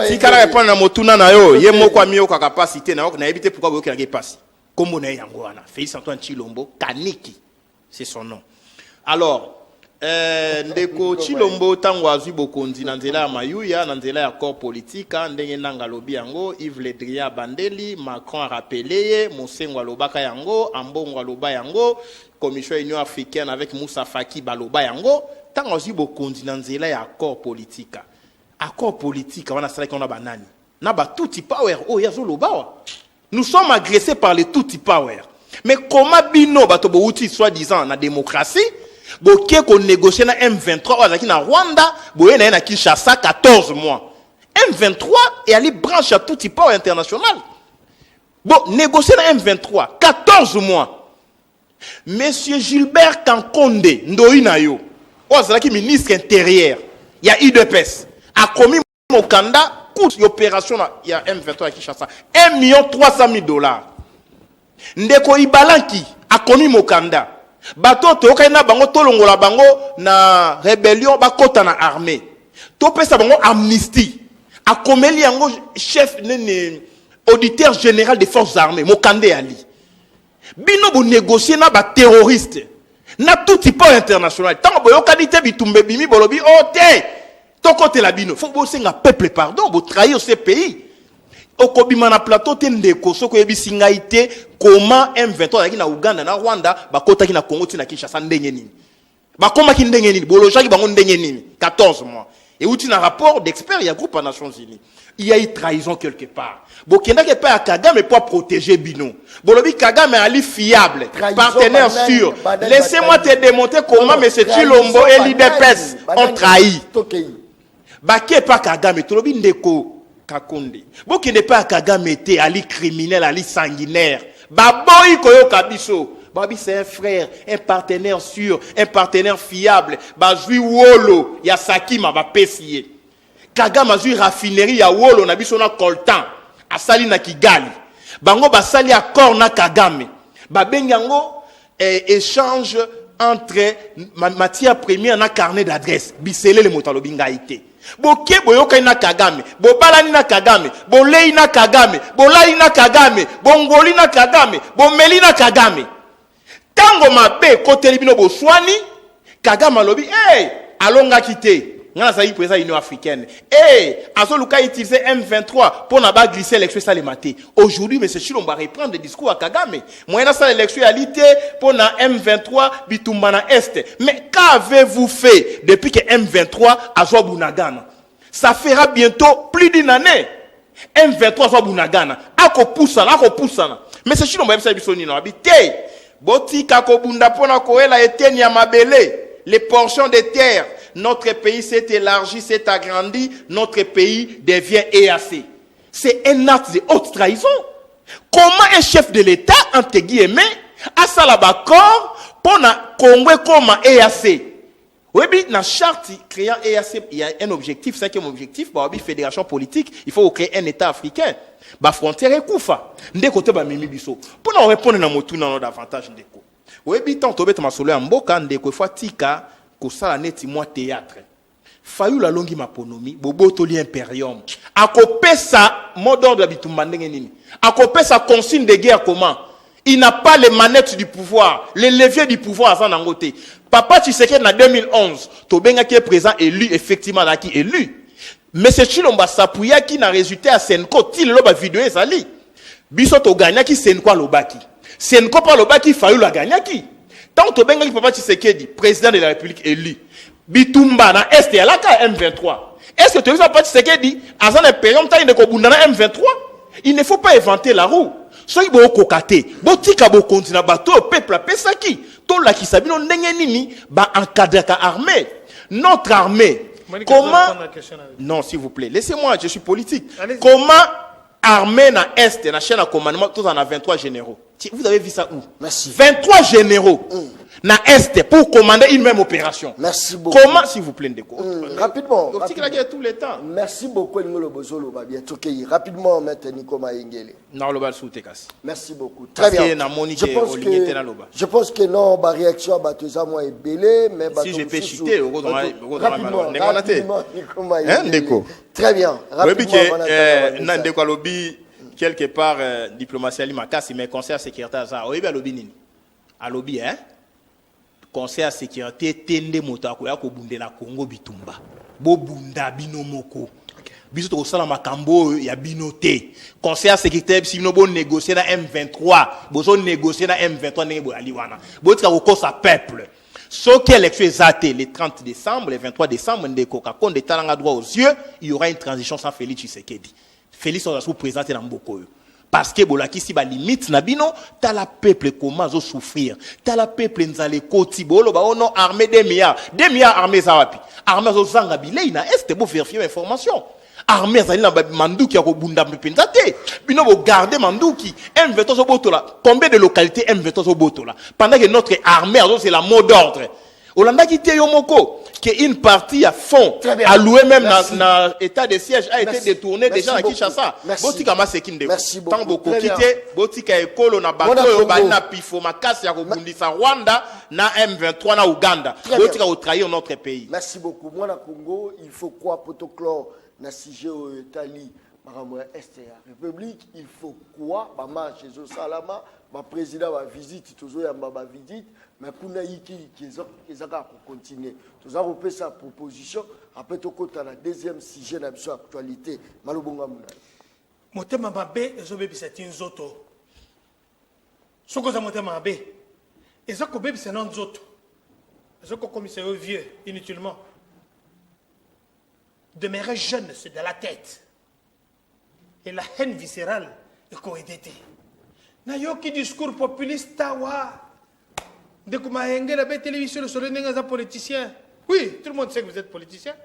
Si kana répondre à Motuna na yo, yé mo kwa miyo kwa capacité na yo, na éviter pourquoi vous qui passe. Combo na yango wana. Félix Antoine Chilombo, Kaniki, c'est son nom. Alors, ndeko Chilombo tango azwi bokonzi na nzela ya mayuya na nzela ya corps politique ndenge nanga lobi yango Yves Le Drian bandeli Macron a rappelé Mosengo alobaka yango Ambongo aloba yango Commission Union africaine avec Moussa Faki baloba yango tango azwi bokonzi na nzela ya accord politique wana sala qu'on a banani na ba tuti power oh yazo lobawa. Nous sommes agressés par les tuti power, mais comment bino bato bo outil soi-disant na démocratie Boké qu'on négocie na M23 na Rwanda, boye na Kinshasa 14 mois. M23 et aller branche à tout type international. Bon, négocier na M23 14 mois. Monsieur Gilbert Kankonde, Ndoinayo, qui ministre intérieur, il y a UDPS, a commis Mokanda, coût d'opération, il y a M23 à Kinshasa, $1,300,000. Ndeko Ibalanki a commis Mokanda. Bato to na bango tolongola bango na rébellion bakota na armée to pesa bango amnistie akomeli yango chef auditeur général des forces armées Mokande Ali bino bo négocier na ba terroriste na tout type international tango boyo kanité bitumbe bimi bolobi ote to côté la bino faut bosenga peuple pardon bo trahir ce pays okobima na plateau te ndeko soko yebisi ngai te comment M23 yaki na Uganda na Rwanda bakotaki na Congo ti na Kinshasa ndenge nini bakomaki ndenge nini bolojaki bango ndenge nini 14 mois et outi na rapport d'experts ya groupe à Nations Unies il y a eu trahison quelque part bokenda ke pa Kagame pour protéger bino bolobi Kagame ali fiable partenaire sûr laissez-moi te démontrer comment M. Chilombo et l'IDPS ont trahi baké pa Kagame tolobi ndeko Kakonde. Bon qui n'est pas Kagame était ali criminel, ali sanguinaire. Baboy koyo kabiso. Babi c'est un frère, un partenaire sûr, un partenaire fiable. Bazui wolo ya Sakima ba pesier. Kagame azui raffinerie ya wolo na biso na coltan. Asali na Kigali. Bango basali accord na Kagame. Babengango échange entre matière première na carnet d'adresse. Bisele le motalobi ngaite. Boke boyoka na Kagame, bobalani na Kagame, bolei na Kagame, bolai na Kagame, bongoli na Kagame, bomeli na Kagame. Tango mabe kote libino boswani, Kagame alobi, alonga kite. Ngana sa yi président Union africaine. Azoluka utiliser M23 pour na ba glisser l'élection ça le matin. Aujourd'hui M. Chilombo va reprendre le discours à Kagame. Moyena ça l'élection alité pour na M23 bitumba na Est. Mais qu'avez-vous fait depuis que M23 a joué Bunagana? Ça fera bientôt plus d'une année. M23 joue Bunagana. Ako poussana. M. Chilombo va biso nino habité. Boti kako bunda pona koela eteni ya mabele. Les portions de terre. Notre pays s'est élargi, s'est agrandi, notre pays devient EAC. C'est un acte de haute trahison. Comment un chef de l'État, entre guillemets, a ça là-bas corps pour na Congo comme EAC? Oui, bien, dans la charte créant EAC, il y a un objectif, cinquième objectif, bah, fédération politique, il faut créer un État africain. Bah, frontière et koufa. Ndeko te ba mimi biso. Pour nous répondre dans motu dans davantage ndeko. Oui, bien, tant tobet ma solo en boka ndeko fois tika ko sala neti moi théâtre. Fayu la longi maponomi, bobo toli imperium. Akope sa mot d'ordre bitumba ndenge nini. Akope sa consigne de guerre comment? Il n'a pas les manettes du pouvoir, les leviers du pouvoir à Zanangote. Papa Tshisekedi en 2011, Tobenga qui est présent élu, effectivement, là qui est élu. Mais c'est Chilomba Sapouya qui n'a résulté à Senko, til loba vidéo et sali. Biso to gagna qui Senko lobaki. Senko pas lobaki, Fayou la gagna qui. Tant Tobenga qui Papa Tshisekedi, président de la République élu. Bitumba na Est et Alaka M23. Est-ce que tu as Papa Tshisekedi, à Zan Imperium, t'as une Kobundana M23? Il ne faut pas inventer la roue. Soki bo kokate, bo tika bo kontina bato au peuple a pesaki. To la ki sabino ndenge nini ba encadrer ka armée. Notre armée. Comment? Non, s'il vous plaît. Laissez-moi, je suis politique. Comment armée na Est, na chaîne à commandement, tous en a 23 généraux. Vous avez vu ça où? Merci. 23 généraux. Na Est pour commander une même opération. Merci beaucoup. Comment, s'il vous plaît, Ndeko? Rapidement. Tout le temps. Merci beaucoup, Ngolo Bozolo. Rapidement, Maître Nico Maïngele. Non, le bal sous Tekas. Merci beaucoup. Très bien. Je pense que non, ma réaction à Batoza moi est belée, mais si je peux chuter, rapidement, Nico Maïngele. Très bien. Rapidement, Ndeko Alobi, quelque part, diplomatie Alimakasi, mais conseil sécuritaire, ça, oui, Alobi Nini. Alobi, hein? Conseil à sécurité tende motako ya ko bundela Congo bitumba bo bunda bino moko biso to sala makambo ya binote conseil à sécurité si bino bo négocier na M23 bozo négocier na M23 ndenge bo ali wana bo tika ko sa peuple so que élection exacte le 30 décembre le 23 décembre ndeko ka konde talanga droit aux yeux il y aura une transition sans Félix Tshisekedi. Félix on va se présenter dans Mboko. Parce que bolaki si ba limite na bino ta la peuple comment zo souffrir ta la peuple nzale koti bolo ba ono armée 2 milliards armée za wapi armée zo zanga bilei na est bo vérifier information armée za na manduki ya ko bunda mpenda te bino bo garder manduki M23 zo botola combien de localités M23 zo botola pendant que notre armée c'est la mot d'ordre Olanda qui yo moko que une partie à fond alloué même dans état de siège a été détourné déjà à Kinshasa. Botika masekinde. Tant beaucoup quitté botika ekolo na bato na pifo makasi ya kobundisa Rwanda na M23 na Uganda. Botika au trahir notre pays. Merci beaucoup. Moi na Congo, il faut quoi protocole na sujet au Italie makambo est ya République, il faut quoi ba marche zo salama ba président ba visite tozo yamba ba visite mais kuna yiki ezaka continuer toza repé sa proposition après to kota na deuxième sujet na biso actualité malobonga muna motema mabe ezobebisa tinzoto soko za motema mabe ezako bebisa na nzoto ezako commissaire vieux inutilement demeurer jeune c'est de la tête et la haine viscérale est cohédité na yoki discours populiste tawa de Koumaenge, la belle télévision, le soleil n'est pas politicien. Oui, tout le monde sait que vous êtes politicien.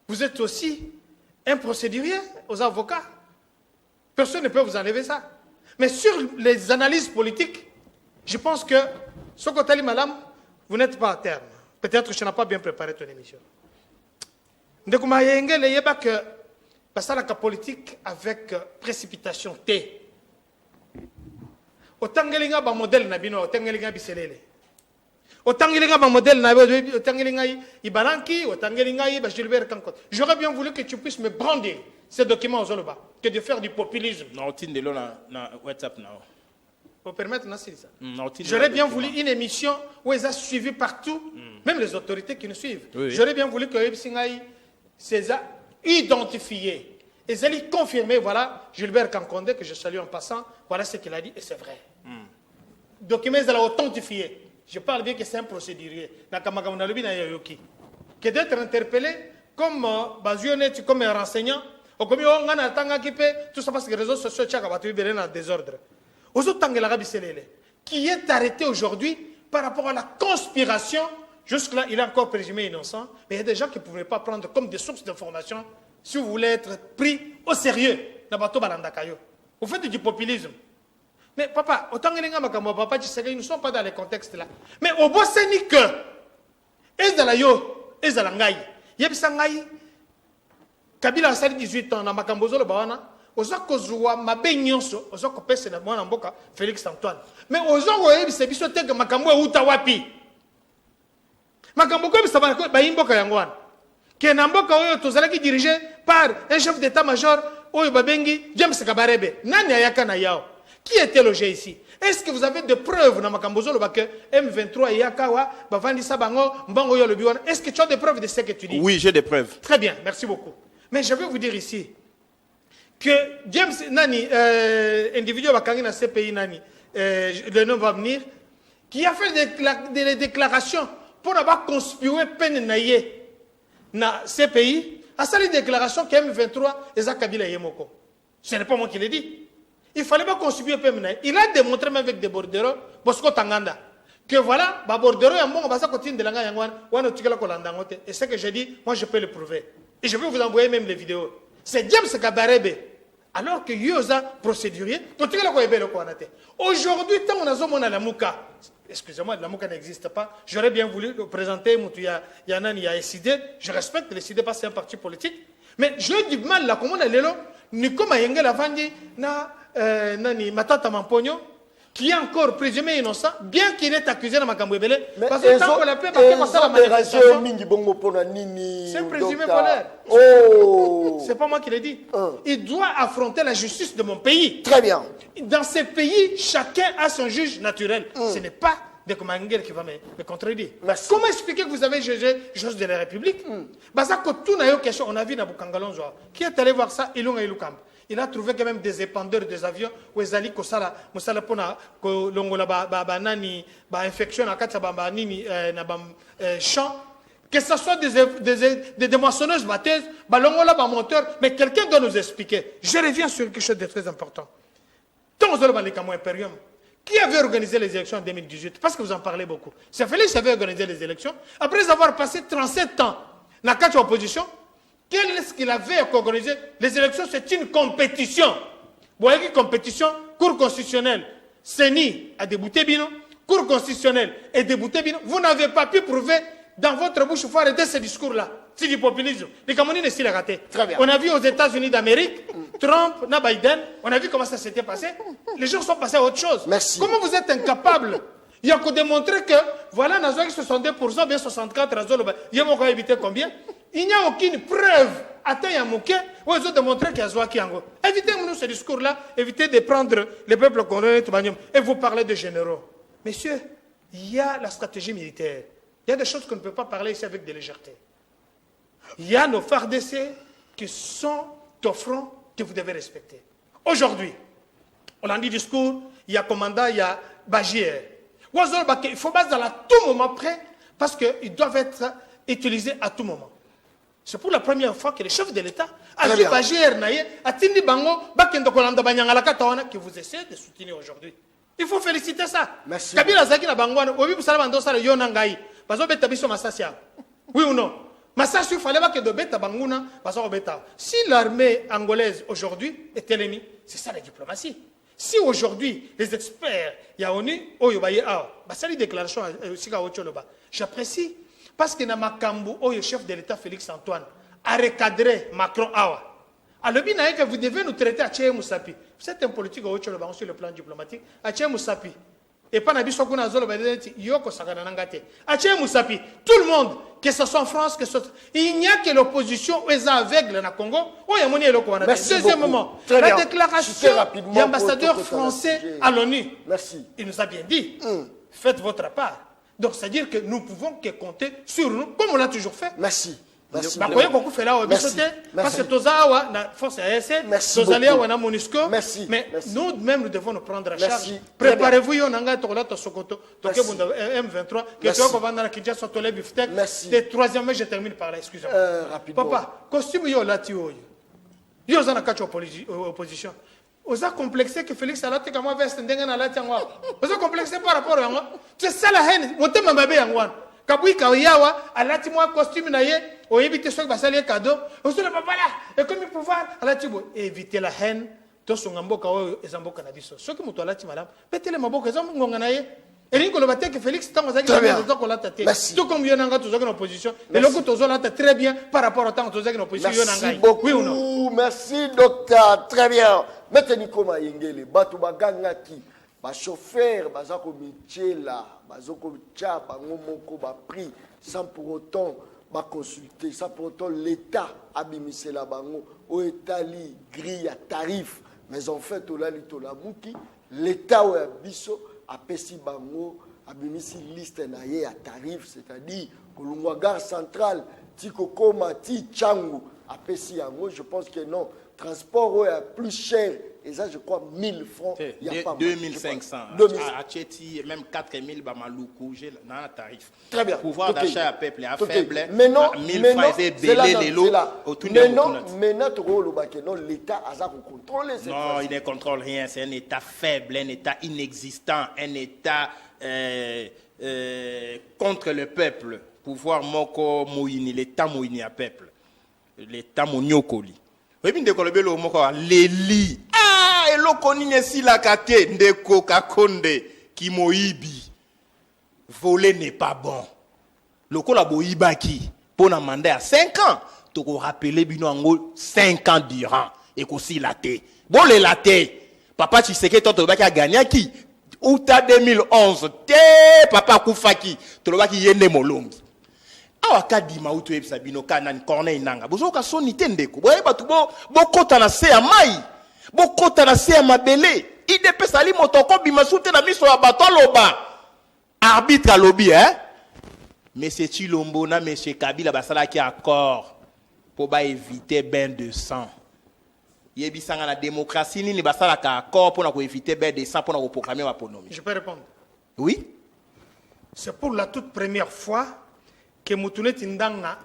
Vous êtes aussi un procédurier aux avocats. Personne ne peut vous enlever ça. Mais sur les analyses politiques, je pense que, Sokotali Malam, vous n'êtes pas à terme. Peut-être que je n'ai pas bien préparé ton émission. De Koumaenge, il y a que passer la politique avec précipitation. T. Autant que les modèle Nabino, autant que les biselele. Otangelinga ma modèle na otangelinga ibalanki otangelinga ba Gilbert Kankot. J'aurais bien voulu que tu puisses me brandir ces documents aux Zoloba que de faire du populisme. Non, tin de lo na WhatsApp na. Pour permettre na ça. J'aurais bien voulu une émission où ils a suivi partout, même les autorités qui nous suivent. Oui. J'aurais bien voulu que Ebsingaï ces a identifié et ils confirmer voilà Gilbert Kankonde que je salue en passant, voilà ce qu'il a dit et c'est vrai. Documents ils l'ont authentifié. Je parle bien que c'est un procédurier. Que d'être interpellé comme comme un renseignant, ou comme tout ça parce que les réseaux sociaux sont en désordre. Qui est arrêté aujourd'hui par rapport à la conspiration, jusque-là, il est encore présumé innocent, mais il y a des gens qui ne pouvaient pas prendre comme des sources d'information si vous voulez être pris au sérieux. Vous faites du populisme. Mais papa, autant que les gens, papa, tu sais qu'ils ne sont pas dans les contextes là. Mais au bout, c'est ni que. Et dans la yo, ezalangai yebisangai Kabila a 18 ans na makambozo le bawana oza kozwa mabe nyonso oza kopesa na mwana mboka Félix Antoine mais oza koyebisa biso te que makambo euta wapi makambo ko bisa ba imboka yango wana ke na mboka oyo tozalaki dirigé par un chef d'état-major oyo babengi James Kabarebe nani ayaka na yao qui était logé ici? Est-ce que vous avez des preuves dans Makambozo que M23 et Yakawa bavandi sabango mbango yo le biwana? Est-ce que tu as des preuves de ce que tu dis? Oui, j'ai des preuves. Très bien, merci beaucoup. Mais je vais vous dire ici que James Nani, individu bakangi na CPI Nani, le nom va venir, qui a fait des déclarations pour avoir conspirer peine naïe na CPI, a sali déclaration que M23 et Zakabila Yemoko. Ce n'est pas moi qui l'ai dit. Il ne fallait pas conspirer peine naïe. Il a démontré même avec des bordereaux, Bosco Tanganda, que voilà, bah bordereaux, on va continuer de l'anga yangwan, et ce que j'ai dit, moi je peux le prouver. Et je vais vous envoyer même les vidéos. C'est James Kabarebe. Alors que Yosa procédurier, aujourd'hui, tant on a zoné la Mouka, excusez-moi, la Mouka n'existe pas, j'aurais bien voulu le présenter, Yanan, il y a SID, je respecte le SID parce que c'est un parti politique, mais j'ai du mal là, comment on a l'élo, ni comme Yengel Avandi, Nani, Matata Mampogno, qui est encore présumé innocent, bien qu'il est accusé de Makambouébele, parce que tant qu'on l'a fait, la manifestation, c'est présumé voleur. Oh. C'est pas moi qui l'ai dit. Il doit affronter la justice de mon pays. Très bien. Dans ces pays, chacun a son juge naturel. Ce n'est pas de Komangel qui va me contredire. Merci. Comment expliquer que vous avez jugé chose de la République? On a vu Nabukangalonzo, qui est allé voir ça, Ilunga Ilukam. Il a trouvé quand même des épandeurs des avions où ils allaient Kosala, Moussala Pona, Longola Banani, infection à Katsaba Nini, champ, que ce soit des moissonneuses batteuses, Longola moteur, mais quelqu'un doit nous expliquer. Je reviens sur quelque chose de très important. Tant aux Imperium, qui avait organisé les élections en 2018? Parce que vous en parlez beaucoup. C'est Félix qui avait organisé les élections. Après avoir passé 37 ans dans la opposition, quel est-ce qu'il avait organisé? Les élections, c'est une compétition. Vous voyez une compétition, Cour constitutionnelle, CENI a débouté Bino, Cour constitutionnelle est débouté Bino. Vous n'avez pas pu prouver dans votre bouche, il faut arrêter ce discours-là. C'est du populisme. Les Camerounais ne s'y raté. On a vu aux États-Unis d'Amérique, Trump, Biden, on a vu comment ça s'était passé. Les gens sont passés à autre chose. Merci. Comment vous êtes incapable? Il y a qu'à démontrer que, voilà, nous avons 62%, bien 64%, il y a éviter combien? Il n'y a aucune preuve atteint à Mouké où ils ont démontré qu'il y a Zouaki Ango. Évitez-nous ce discours-là, évitez de prendre les peuples congolais et vous parlez de généraux. Messieurs, il y a la stratégie militaire. Il y a des choses qu'on ne peut pas parler ici avec de légèreté. Il y a nos phares d'essai qui sont offrants que vous devez respecter. Aujourd'hui, on a dit discours, il y a commandant, il y a Bagier. Il faut battre à tout moment près parce qu'ils doivent être utilisés à tout moment. C'est pour la première fois que le chef de l'État a dit Bagier a Tindi Bango, que vous essayez de soutenir aujourd'hui. Il faut féliciter ça. Merci. Kabila Zaki na Bangwana, oui, vous savez, Yonangai, parce que Betabiso Massasia. Oui ou non? Massasia, il fallait que de Beta Banguna, parce que Beta. Si l'armée angolaise aujourd'hui est ennemie, c'est ça la diplomatie. Si aujourd'hui, les experts, il y a ONU, c'est une déclaration aussi à Ocholoba. J'apprécie, parce que dans Makambu, le chef de l'État Félix Antoine a recadré Macron Awa. Alors, que vous devez nous traiter à Tché Moussapi. C'est un politique sur le plan diplomatique. À Tché Moussapi. Et pas Nabiso Kunazolo, Yoko Saganangate. À Tché Moussapi. Tout le monde, que ce soit en France, que ce soit. Il n'y a que l'opposition, les aveugles dans le Congo. Deuxièmement, la déclaration de l'ambassadeur français à l'ONU. Il nous a bien dit. Faites votre part. Donc, c'est-à-dire que nous pouvons que compter sur nous, comme on l'a toujours fait. Merci. Merci. Parce que Tozawa, la force ASC, Tozalia, on a MONUSCO. Mais nous-mêmes, nous devons nous prendre à charge. Préparez-vous, on a un Sokoto, M23, que tu vas vendre à Kinshasa, Tolé, Biftek. Et troisièmement, je termine par là, excusez-moi. Papa, costume, yo, là, tu yo, on a quatre opposition. On a complexé que Félix Alate, comme moi, veste, n'engue na lati angwa. On a complexé par rapport à moi. C'est ça la haine. On t'aime ma bébé angwa. Kabui Kawiyawa, alati moi costume naye, on évite ce que va salir cadeau. On se le papa là. Et comme il pouvoir, alati bo éviter la haine. To songambo kawo ezambo kanabiso. Ce que muto alati madame, petele maboko ezambo ngonganaye. Et il dit que Félix tant que Très bien. Merci. Tout comme Yonanga tous en opposition. Et le coup très bien par rapport au temps tous en opposition. Merci beaucoup. Oui ou non? Merci docteur. Très bien. Maintenant Nikoma Yengele, Batu Bagangaki, ba chauffeur, bazako michela, bazako tcha, bango moko ba prix sans pour autant ba consulter, sans pour autant l'État abimise la bango au Italie grille à tarif. Mais en fait au lali to la muki, l'État ou abisso a pesi bango abimisi liste na ye à tarif, c'est-à-dire Kolungwa gare centrale, Tikokoma, Ti Changu a pesi yango, je pense que non. Transport est plus cher, et ça je crois 1000 francs. Il y a pas 2500. À Tchéti, même 4000 Bamaloukou, j'ai un tarif. Très bien. Pouvoir d'achat à peuple est faible. Maintenant, 1000 francs, c'est belé les lots. Maintenant, l'État a contrôlé cette non, il ne contrôle rien. C'est un État faible, un État inexistant, un État contre le peuple. Pouvoir moko mouni, l'État mouni à peuple. L'État moniokoli. Oui, Leli. Ah, et l'okoni si la kate, ndeko kakonde, ki moibi. Voler n'est pas bon. Le kola boiba qui, pour un mandat à 5 ans, tu peux rappeler bino ango 5 ans durant. Et qu'aussi laté. Bon, les laté. Papa Tshisekedi, toi, tu vas gagner qui? Outa 2011, te, papa Koufaki, tu vas yende molongi. Awa kadima utu ebisa bino kana corner inanga bozoka soni tendeko boye batu bo kota na se ya mai bo kota na se ya mabele IDP sali motoko bimasute na miso ya bato loba arbitre lobby monsieur Chilombo na monsieur Kabila basala ki accord pour ba éviter bain de sang yebisanga na démocratie nini basala ka accord pour na ko éviter bain de sang pour na ko programmer la autonomie. Je peux répondre? Oui. C'est pour la toute première fois que Moutoune Tindanga,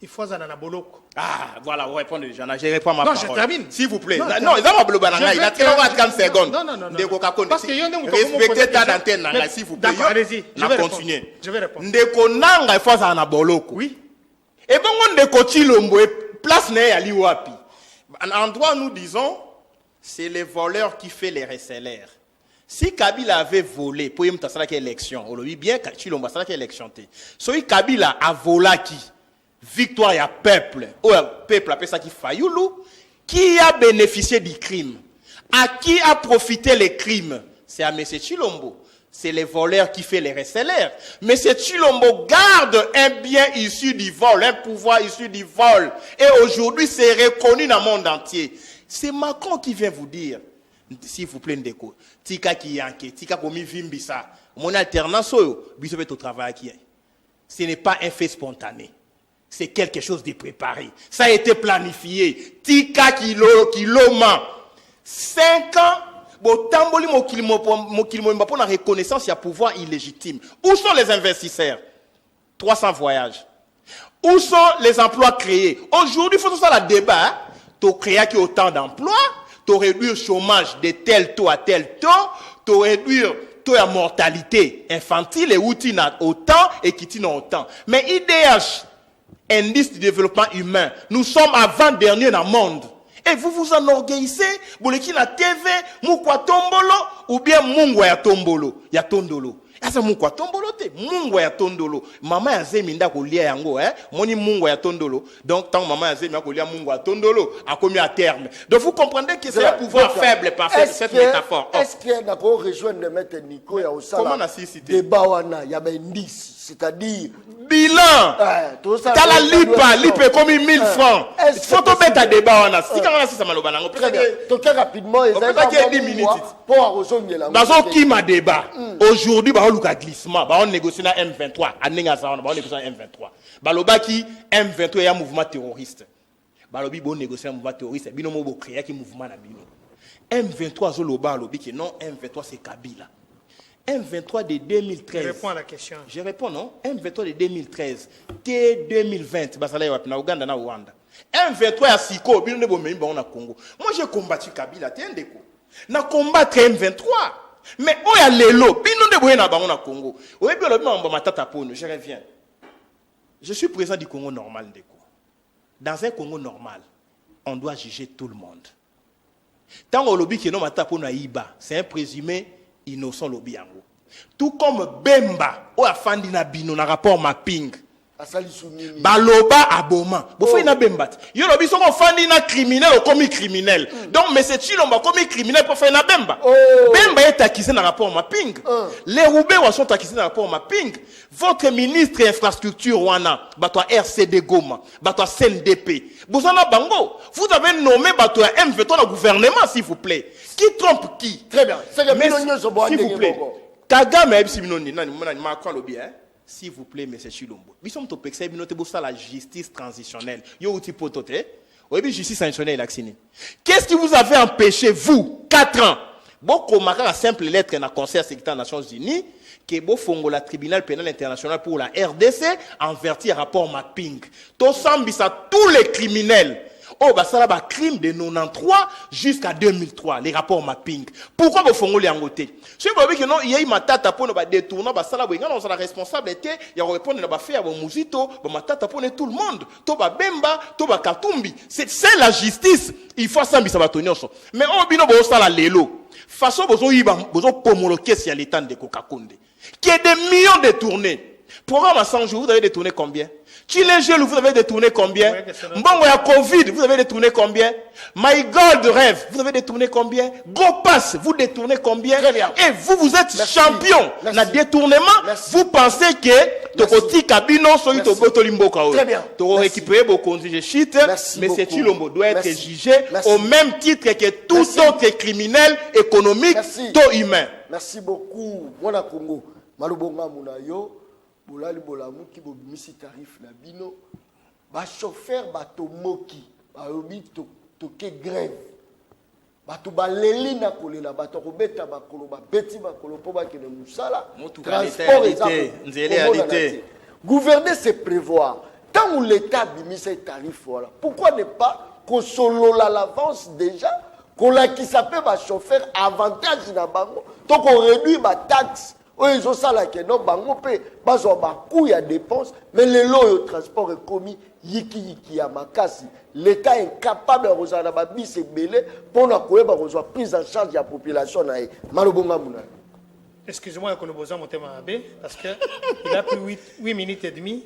il faut aller à Boloko. Ah, voilà, vous répondez déjà. Je réponds à ma parole. Non, je termine. S'il vous plaît. Non, il a pas de banana. Il a 30 secondes. Non. Parce que respectez ta antenne, s'il vous plaît. D'accord, allez-y. Je vais répondre. Ndeko nanga, il faut aller à Boloko. Oui. Et bon, Ndeko Chilombo, place n'est à l'Iwapi. En droit, nous disons, c'est les voleurs qui font les receleurs. Si Kabila avait volé, pour y avoir une élection, on lui bien Chilombo a une élection. Si Kabila a volé qui victoire à peuple, ou peuple appelle ça qui fayoulou, qui a bénéficié du crime, à qui a profité les crimes, c'est à M. Chilombo. C'est les voleurs qui font les receleurs. M. Chilombo garde un bien issu du vol, un pouvoir issu du vol. Et aujourd'hui, c'est reconnu dans le monde entier. C'est Macron qui vient vous dire. S'il vous plaît, Ndeko, tika ki yanke, tika komi vimbisa, mon alternance, biso bet au travail qui est. Ce n'est pas un fait spontané. C'est quelque chose de préparé. Ça a été planifié. Tika kiloma. 5 ans, bon, tamboli mokilimo mbapo na reconnaissance, il y a pouvoir illégitime. Où sont les investisseurs? 300 voyages. Où sont les emplois créés? Aujourd'hui, il faut tout ça le débat. Tu crées autant d'emplois. Tu réduire le chômage de tel taux à tel taux, tu réduire le taux de mortalité infantile et outils autant et qui n'ont autant. Mais IDH, indice du développement humain, nous sommes avant-dernier dans le monde. Et vous vous enorgueillissez, vous voulez qu'il y ait TV, Moukwa Tombolo, ou bien Mungwa ya Tombolo, ya Tondolo. Asa Moukwa Tombolo te, Mungwa ya Tondolo. Maman ya Zeminda ko lia yango, moni Mungwa ya Tondolo. Donc, tant maman ya Zeminda ko lia Mungwa ya Tondolo, a commis à terme. Donc, vous comprenez que c'est un pouvoir faible par cette métaphore. Est-ce qu'il y a un rejoindre de M. Nico, il y a aussi débat, il y a un indice, c'est-à-dire bilan. T'as la lipe comme 1000 francs. Photo bête à débat. Si tu as ça, malobana. Très bien. Donc, rapidement, il y a 10 minutes. Pour rejoindre la musique. Qui m'a débat. Aujourd'hui, on a glissement. On négocie na M23. On négocie na M23. Balobaki, M23 est un mouvement terroriste. Balobi, on négocie un mouvement terroriste. Binomo bo créer un mouvement na bino. M23, Zoloba, lobi, que non, M23, c'est Kabila. M23 de 2013. Je réponds à la question. Je réponds, non? M23 de 2013. T 2020. Basala yapi na Uganda na Rwanda. M23 à Siko. Bino ne bomei ba on a Congo. Moi j'ai combattu Kabila. T'es un déco. Na combattre M23. Mais où y a l'élo? Bino ne bomei na ba on a Congo. Oye bien le ma matata pono. Je reviens. Je suis président du Congo normal déco. Dans un Congo normal, on doit juger tout le monde. Tant au lobby qui non matata pono à Iba, c'est un présumé innocent lobby yango. tout comme Bemba ou afandi na bino na rapport mapping asali sunini baloba aboma bo fo ina Bemba yo lobi so ko fandi na criminel ou comme criminel donc mais c'est Chilombo comme criminel pour faire na Bemba Bemba est accusé na rapport mapping les Roubaix sont accusés na rapport mapping votre ministre infrastructure wana bato RCD Goma bato CNDP bozana bango vous avez nommé bato M23 na gouvernement s'il vous plaît qui trompe qui très bien c'est que s'il vous plaît Kagame ebisiminoni nani Macron lobi s'il vous plaît monsieur Chilombo bisom to pexé binote bossa la justice transitionnelle yo uti potote oyebi justice transitionnelle axini qu'est-ce qui vous avait empêché vous 4 ans boko maka simple lettre na conseil secrétaire des Nations Unies que bo fongo la tribunal pénal international pour la RDC envertir rapport mapping to sambisa tous les criminels. Oh, bah ça là, bah crime de 93 jusqu'à 2003, les rapports mapping. Pourquoi vous faites les angotés? Si vous voyez que non, il y a eu ma tata pour nous détourner, bah ça là, vous avez la responsabilité, il y a répondre à faire à Mouzito, bah ma tata pour tout le monde, Toba Bemba, Toba Katumbi. C'est la justice. Il faut ça, ça va tenir ça. Mais oh, bino bo ça la lelo. Façon bozo yiba, bozo pomoloke si à l'état de Coca-Cola. Qui est des millions détournés. Programme à 100 jours, vous avez détourné combien? Chilengel, vous avez détourné combien? Mbongo ya Covid, vous avez détourné combien? My Gold Rêve, vous avez détourné combien? Go Pass, vous détournez combien? Et vous, vous êtes champion dans le détournement. Vous pensez que Tokoti Kabino soy to Botolimboka. Très bien. Toko récupérer vos conduits shit, mais c'est Chilombo doit être jugé au même titre que tout autre criminel économique, to humain. Merci beaucoup. Mwana Congo, Malobonga Munayo. Bolali bolamu ki bobimisi tarif na bino ba chauffeur bato moki ba obi to ke grève bato baleli na kolela bato kobeta bakolo ba beti bakolo po ba kene musala transport réalité gouverner c'est prévoir tant où l'état bimisa tarif voilà pourquoi ne pas kosolola l'avance déjà kola ki s'appelle ba chauffeur avantage na bango to ko réduire ba taxe. Ils ont ça là que non, bango pe, bazo ba coût ya dépense, mais le lot au transport est commis yiki ya makasi. L'État est incapable de rejoindre ba bis et belé pour na koyeba rejoa prise en charge de la population na e. Malobonga muna. Excusez-moi que nous besoin mon thème parce que il a pris 8 minutes et demie.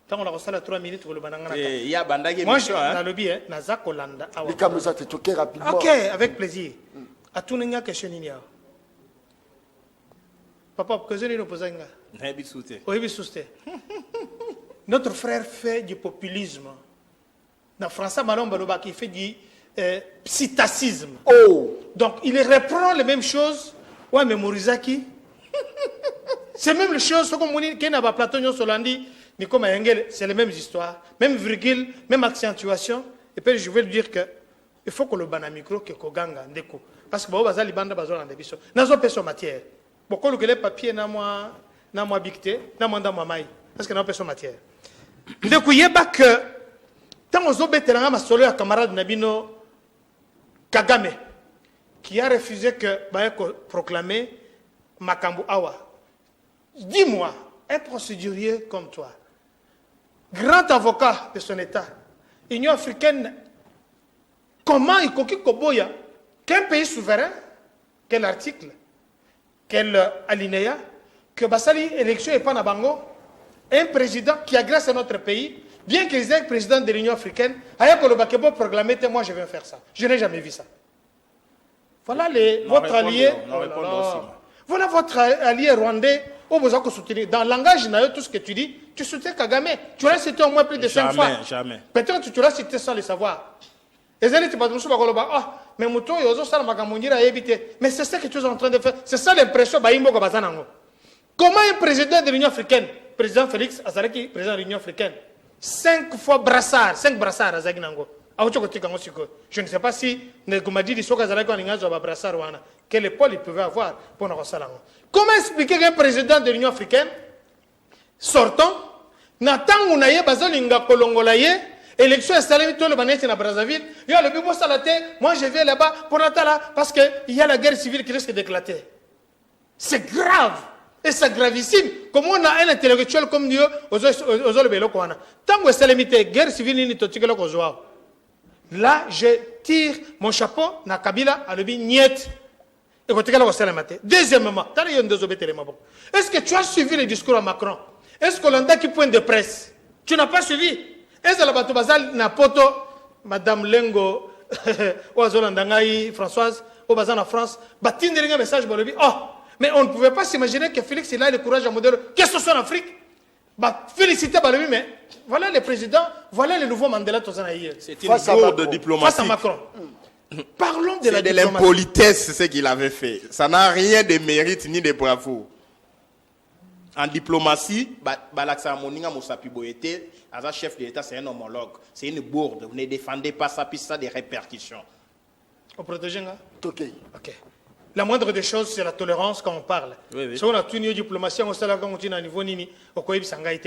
Tant on a reçu la 3 minutes pour le bananga. Il y a bandage moi je dans le bien naza kolanda. Les caméras te choquer rapidement. OK, avec plaisir. A tout n'inga question ni ya. Papa, que je ne pose pas. Notre frère fait du populisme. Dans François Manon Baloba qui fait du psittacisme. Oh. Donc il reprend les mêmes choses. Ouais, mais Morizaki. C'est même les choses. Comme on dit, Platon Solandi, Nicolas Engel, c'est les mêmes histoires. Même virgule, même accentuation. Et puis je vais lui dire que il faut que le banamicro que Koganga ndeko. Parce que Baza Libanda Bazon en débiso. Nazo peso matière. Pourquoi le papier n'a moi bicté, n'a moi dans ma maille, parce que n'a pas son matière. De quoi yeba que tant aux obéteranga ma solo à camarade Nabino Kagame qui a refusé que Bayeko proclamer Makambu Awa. Dis-moi, un procédurier comme toi, grand avocat de son État, Union africaine, comment il coquille Koboya, qu'un pays souverain, quel article? Quel alinéa que Bassali élection et pas na bango un président qui agresse notre pays bien qu'il soit président de l'Union africaine a pour proclamer moi je vais faire ça je n'ai jamais vu ça voilà votre allié voilà votre allié rwandais au besoin de soutenir dans le langage tout ce que tu dis tu soutiens Kagame tu l'as cité au moins plus de 5 fois jamais peut-être tu l'as cité sans le savoir. Mais c'est ça que tu es en train de faire. C'est ça l'impression. Comment un président de l'Union africaine, président Félix Azaraki, président de l'Union africaine, 5 fois brassard, 5 brassards à Zaginango. Je ne sais pas si quel épaule il pouvait avoir pour nous. Comment expliquer qu'un président de l'Union africaine sortant, n'attend qu'on aille bazolinga kolongolaye, élection installée tout le manège à Brazzaville, il y a le bureau salaté, moi je vais là-bas pour Natala parce qu'il y a la guerre civile qui risque d'éclater. C'est grave. Et c'est gravissime. Comment on a un intellectuel comme Dieu aux Olobelokwana. Tant que c'est limité, guerre civile, là, je tire mon chapeau, na Kabila, à l'obi, niet. Deuxièmement, est-ce que tu as suivi le discours à Macron? Est-ce que l'on a qui point de presse? Tu n'as pas suivi? Est-ce que la Batobazal n'a pas Madame Lengo, Françoise, au bazar en France, un message pour lui. Oh, mais on ne pouvait pas s'imaginer que Félix il a le courage à modèle. Qu'est-ce que ce soit en Afrique? Féliciter Balobi, mais voilà le président, voilà le nouveau Mandela. C'est une lourde diplomatie. Face à Macron. Parlons de la de diplomatie. l'impolitesse, ce qu'il avait fait. Ça n'a rien de mérite ni de bravoure. En diplomatie, Balaksa Moninga Moussapi Boyete, as chef de l'État, c'est un homologue. C'est une bourde. Vous ne défendez pas ça, puis ça a des répercussions. On protège là? Ok. Ok. La moindre des choses, c'est la tolérance quand on parle. Oui. Si on a une diplomatie, on sait là quand on est à niveau nini, mais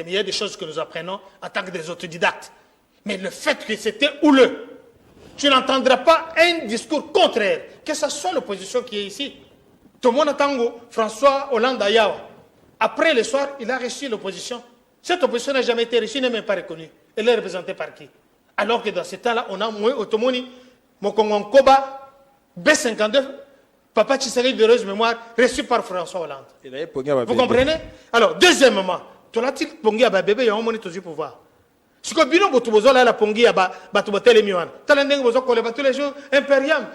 il y a des choses que nous apprenons en tant que des autodidactes. Mais le fait que c'était houleux, tu n'entendras pas un discours contraire, que ce soit l'opposition qui est ici. Tout le monde attend François Hollande Ayawa. Après le soir, il a reçu l'opposition. Cette opposition n'a jamais été reçue, n'est même pas reconnue. Elle est représentée par qui? Alors que dans ce temps-là, on a moins Otomoni, Mokongon Koba, B52, Papa Tshisekedi de heureuse mémoire, reçu par François Hollande. Vous comprenez? Alors, deuxièmement, tu l'as dit, Pongi Aba bébé, il y a un moment de pouvoir. Si vous avez dit la Pongi Aba, Batubotele Miwan, tous les jours, impérial,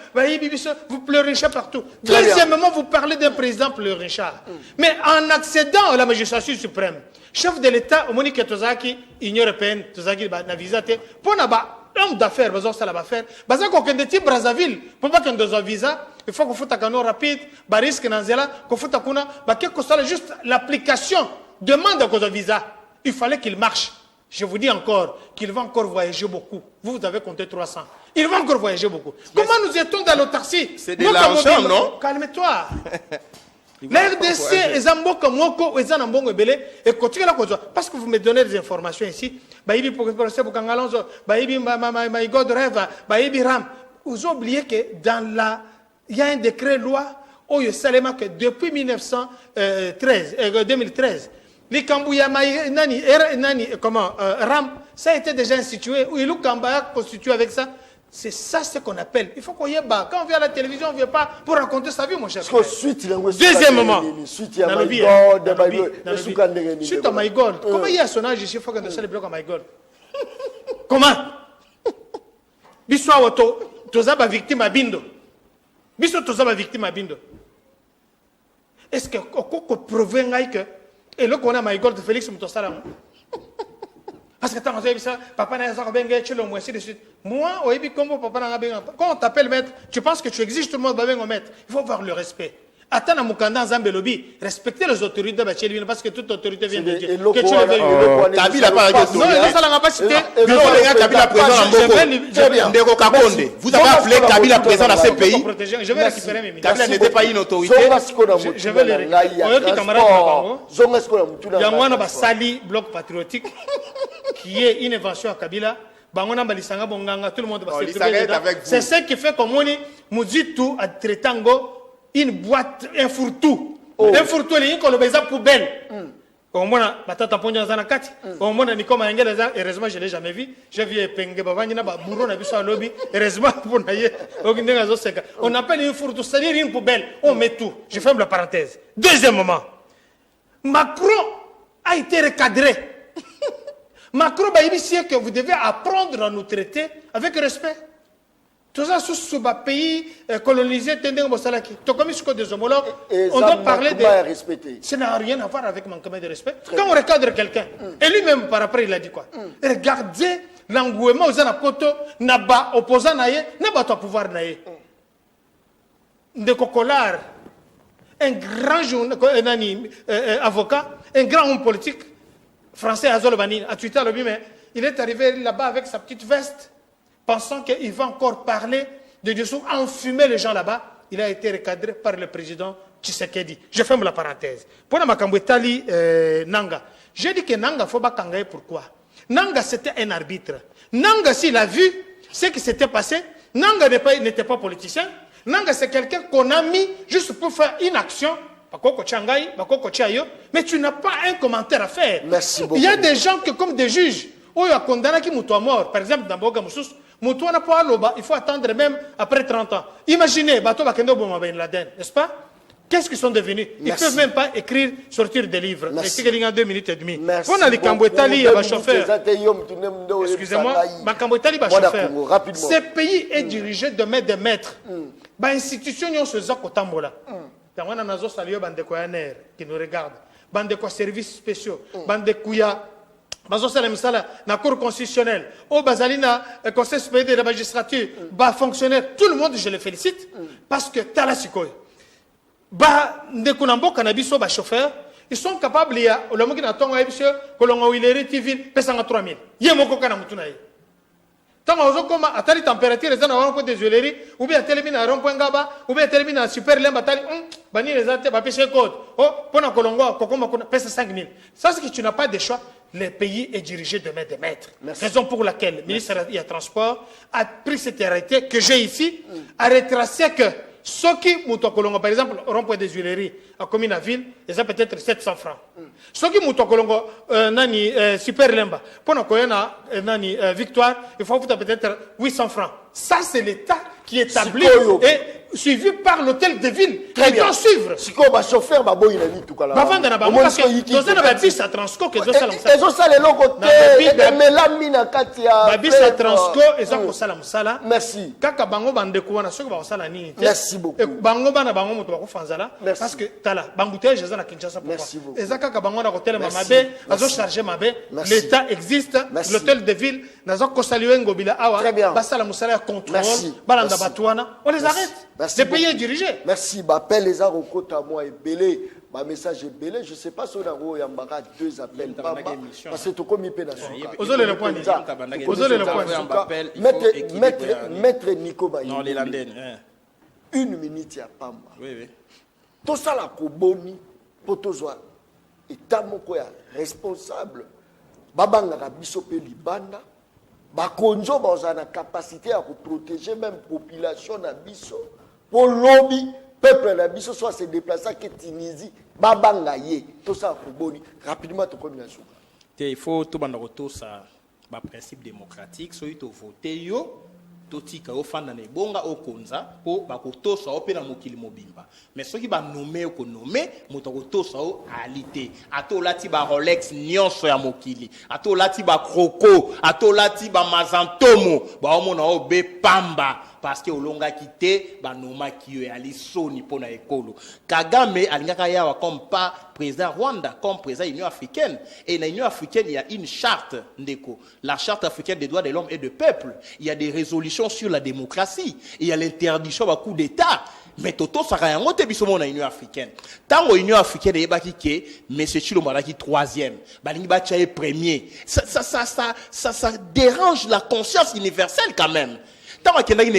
vous pleurichez partout. Deuxièmement, vous parlez d'un président pleurichard. Mais en accédant à la magistrature suprême, chef de l'État, Monique Tozaki, Union européenne, Tozaki, Navisate, pour homme d'affaires, ça la faire. Parce qu'on a des Brazzaville, pour pas qu'on ait un visa, il faut qu'on fasse un canot rapide, risque Nanzela, qu'on fasse un juste l'application demande un visa. Il fallait qu'il marche. Je vous dis encore qu'il va encore voyager beaucoup. Vous avez compté 300. Il va encore voyager beaucoup. Comment nous étions dans l'autarcie? C'est de l'argent, non? Calme-toi. La RDC, les Amboka Moko, les Anambongo Ebele, et continuez la cause. Parce que vous me donnez des informations ici. Baïbi pour Kangalonzo, Baïbi My God Rêve, Baïbi Ram. Vous oubliez que dans la. Il y a un décret loi, où il y a que depuis 2013, les Kambouya Nani, Ram, ça a été déjà institué, où il y a constitué avec ça. C'est ça ce qu'on appelle. Il faut qu'on y ait bas. Quand on vient à la télévision, on ne vient pas pour raconter sa vie, mon cher. Deuxièmement, suite à My God. Comment il y a son âge ici? Il faut qu'on ait le bloc à My God. Comment? Biswa Tozaba victime à Bindo. Biswa Tozaba victime à Bindo. Est-ce que on prouve que et là qu'on a My God Félix Moutossara? Parce que quand papa n'a pas bien tu le de suite. Moi, quand on t'appelle maître, tu penses que tu existes, tout le monde va bien au maître. Il faut avoir le respect. Attends à Moukanda Zambelobi, respectez les autorités parce que toute autorité vient de Dieu. Que tu le veuilles. Kabila pas la Non, ça n'a pas cité. Kabila présent en Boko. Vous avez appelé Kabila présent dans ces pays. Je vais récupérer mes ministres. Kabila n'était pas une autorité. Je vais les récupérer. Il y a un Sali bloc patriotique qui est une invention à Kabila. Tout le monde va se c'est ce qui fait comme on dit tout à Tretango. Une boîte, un fourre-tout. Un fourre-tout, il y a une poubelle. Au moins, batata ponja dans la carte. Au moins, Nico Mangel, heureusement, je ne l'ai jamais vu. J'ai vu Penge Bavani, Bourron, a vu ça au lobby. Heureusement, pour naïe, on appelle une fourre-tout, c'est-à-dire une poubelle. On met tout. Je ferme la parenthèse. Deuxièmement, Macron a été recadré. Macron, il dit que vous devez apprendre à nous traiter avec respect. Tout ça, sous ce pays colonisé, des homologues, on doit parler de. Ça n'a rien à voir avec manquement de respect. Quand on recadre quelqu'un, et lui-même par après, il a dit quoi? Regardez l'engouement aux anapoto, n'a-ba opposant naïe, n'a-ba toi pouvoir naïe. De Cocolard, un grand avocat, un grand homme politique français, Azol Bani, à Twitter, mais il est arrivé là-bas avec sa petite veste, pensant qu'il va encore parler de discours, enfumer les gens là-bas. Il a été recadré par le président Tshisekedi. Je ferme la parenthèse. Pour la Makambouetali Nanga, j'ai dit que Nanga ne faut pas kangaye. Pourquoi? Nanga, c'était un arbitre. Nanga, s'il a vu ce qui s'était passé, Nanga n'était pas politicien. Nanga, c'est quelqu'un qu'on a mis juste pour faire une action. Mais tu n'as pas un commentaire à faire. Merci beaucoup. Il y a des gens qui, comme des juges, Oyo a condamné qui moutou à mort. Par exemple, dans Boga Moussous, moutou n'a pas loba, il faut attendre même après 30 ans. Imaginez, Bato Bakendo Boma Ben Laden, n'est-ce pas? Qu'est-ce qu'ils sont devenus? Ils ne peuvent même pas écrire, sortir des livres. Merci. Et c'est 2 minutes et demie. Merci. On a les Cambouetali, il y a un chauffeur. Excusez-moi, ma Cambouetali, il chauffeur. Ce pays est dirigé de maître de maître. Bah, institution, ils ont ce zak au tambola. On a un salio bandekouaner qui nous regarde. Bandekoua services spéciaux. Bandekouya. Bazosala misala na cour constitutionnelle. Au Bazalina, conseil supérieur de la magistrature. Bah, fonctionnaire. Tout le monde, je les félicite. Parce que t'as la sikoy. Bah, ndekunambo cannabis ba chauffeur, ils sont capables ya le moki na tonga ebisio kolonga wileri TV pesanga 3000. Ye moko kana mutuna ye. Tanga ozo koma atali température ezana wana ko des huileries ou bien telemi na rond point ngaba ou bien telemi na super lemba tali bani les ate ba pêcher code. Oh, pona kolonga kokoma kuna pesa 5000. Ça c'est que tu n'as pas de choix. Le pays est dirigé de maître de maître. Raison pour laquelle le ministre des Transports a pris cette arrêté que j'ai ici a retracé que ceux qui Moutokolongo, par exemple, rond-point des Huileries, à commune à ville, ils ont peut-être 700 francs. Ceux qui Moutokolongo, nani super lemba, pour nani victoire, il faut peut-être 800 francs. Ça, c'est l'État qui établit et suivi par l'hôtel de ville. Très bien. Ils doivent suivre. Si on va chauffeur, bah il a dit tout cas là. Bah vendre na ba parce que dans un bus à Transco que ça les autres ça les locaux mais la mine katia ba bus à Transco et ça ko sala musala. Merci. Kaka bango bande ko wana soko ba sala nini. Merci beaucoup. Et bango bana bango moto ba ko fanzala parce que tala bangouteuse za na Kinshasa pourquoi. Merci beaucoup. Et ça kaka bango na hôtel mabe azo charger mabe l'état existe l'hôtel de ville nazo ko saluer ngobila awa ba sala musala contrôle balanda batwana on les arrête. Le pays est dirigé. Merci. Appelle les arocos à moi et belé. Ma message est belé. Je ne sais pas si on a eu 2 appels. Parce que tu commis peine à souka. Vous avez le point. Vous avez le point. Maître Nico Bayi. Non, les Landais. 1 minute à Pamba. Oui. Tout ça, la Koboni, pour tous les États responsable. Babanga Biso Libanda. Bakonjo a la capacité à protéger même la population na biso pour lobby peuple na biso soit se déplacer que Tunisie babanga ye tout ça koboni rapidement to comme national il faut tout banda retour ça ba principe démocratique so ito voter yo totika ofanda na bonga okonza po bakotosa opena mokili mobimba mais soki ba nommer ko nommer moto kotosa o alité ato lati ba Rolex nyonso ya mokili ato lati ba kroko ato lati ba mazantomo ba omona o be pamba parce que olonga kité ba noma kiyo ya lisoni pona ekolo Kagame alingaka yawa comme pas président Rwanda comme président Union africaine et dans l'Union africaine il y a une charte ndeko la charte africaine des droits de l'homme et du peuple il y a des résolutions sur la démocratie il y a l'interdiction à coup d'état mais toto ça rien ngote biso mona Union africaine tango Union africaine ebaki ke monsieur Tshilombo alaki 3e balingi ba tchaye premier ça dérange la conscience universelle quand même. Tant que les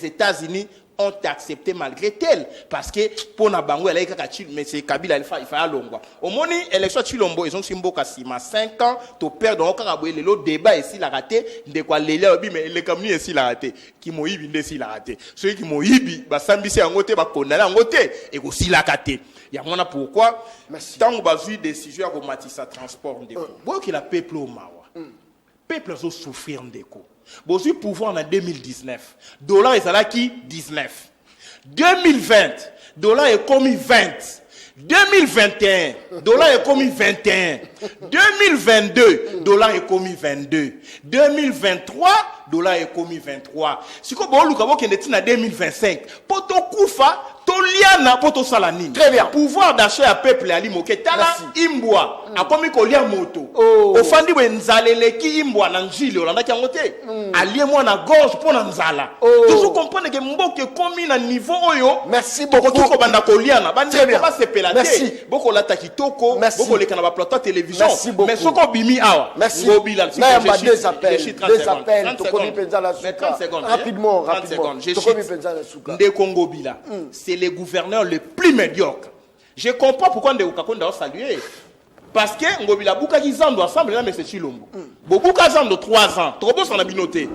États-Unis ont accepté malgré tel parce que pour na bango elle mais c'est Kabila il fait longwa au moni élection Tshilombo ils ont simbo kasima 5 ans to perdre donc kaboué le débat ici la raté de quoi lélé mais le kamni ici la raté qui moyibi ndesi la raté ceux qui moyibi ba sambisi ngote ba kondana ngote et aussi la katé ya mona pourquoi tant que bazui décision à Matissa transport ndeko bon que la peuple au mawa peuple zo souffrir ndeko Bosu pouvoir en 2019. Dollar est là qui 19. 2020, dollar est commis 20. 2021, dollar est commis 21. 2022, dollar est commis 22. 2023, dollar est commis 23. Si vous avez 2025, pour ton koufa, Toliana poto salanine. Très bien. Pouvoir d'achat à peuple à limoke. Tala imbwa. A komi kolia moto. Ofandi we nzalele ki imbwa na njili olanda ki angote. Alie moi na gorge pour na nzala. Toujours comprendre que mboke komi na niveau oyo. Merci beaucoup. Ko banda koliana. Bandi pas se pelate. Merci. Boko la takitoko. Boko le kana ba plateau télévision. Merci beaucoup. Mais soko bimi awa. Merci. Mobile. Deux appels. Tokomi penza la souka. 30 secondes. Rapidement. Tokomi penza la souka. De Congo Bila. C'est les gouverneurs les plus médiocres. Je comprends pourquoi Ndeko Kakonda a salué. Parce que Ngobila Bouka qui zando ensemble là mais c'est Tshilombo. Bouka zando 3 ans. Trop beau son abinoté.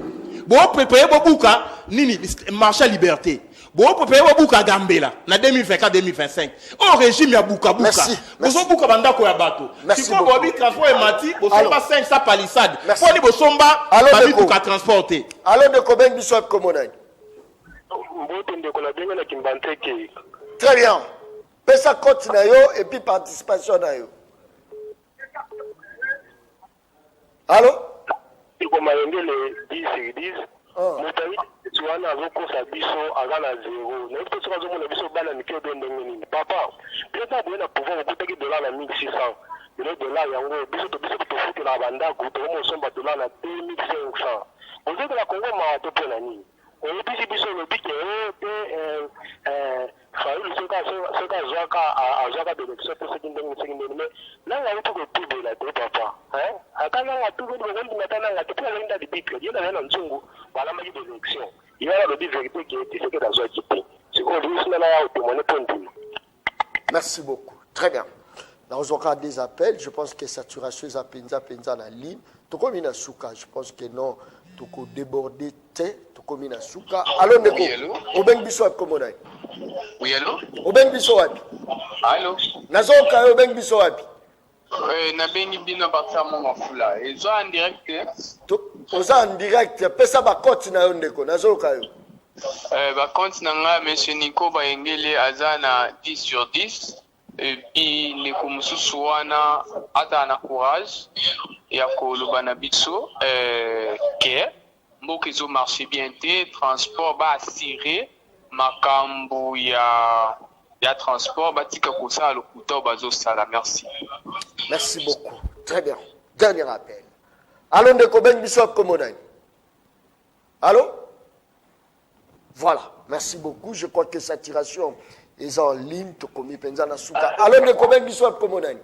Bon préparer Bouka nini marche à liberté. Bon, pour payer Bouka Gambela, na 2024-2025. Au régime, il y a Bouka Bouka. Merci. Vous avez Bouka Banda Koya Bato. Merci Si vous avez transport et mati, vous avez 500 palissades. Merci. Pour les Bosomba, Alors, vous avez transporter. Alors, de Koben Bishop Komonai. Très bien. Pesa compte na yo et puis participation na yo. Allô? Il faut m'aider les 10 sur 10. Motaï, tu as un cours à biso à la zéro. Nous avons besoin de biso bala mikio de papa. Peut-être que nous pouvons coûter $1600. Le dollar yango biso to foutre la banda ko to mo somba dollar na 2500. Vous êtes la Congo ma to pona ni. On dit biso le bic Faïl soka zoaka a zoaka de l'excès pour ce qui mais là on a tout que tout de la papa hein akana la tout de ngombe natana la tout la nda de bic il y a na nzungu wala maji de l'élection il y a la vérité qui est ce que dans zoaki c'est qu'on dit cela là au témoin pontu. Merci beaucoup. Très bien. Dans le cas des appels, je pense que saturation est penza na ligne. Toko mina suka, je pense que non. Toko débordé te, toko mina suka. Allô Neko. Obeng biso ap komonai. Oui, allô? Obeng biso wapi. Allô? Nazoka obeng biso wapi. Na bengi bino partir mon mafula. Ils sont en direct. Oza en direct, pesa ba compte na yo ndeko. Nazoka yo. Ba compte na nga monsieur Nico Bayengele azana 10 sur 10. Et puis les mususu wana ata na courage ya koloba na biso que mboka ezo marché bien te transport ba assuré makambo ya transport batika kosala lokuta bazo sala. Merci. Merci beaucoup. Très bien. Dernier appel. Allô ndeko ben biso komonai. Allô? Voilà. Merci beaucoup. Je crois que saturation est en ligne. Tokomi penza na suka. Allô ndeko ben biso komonai.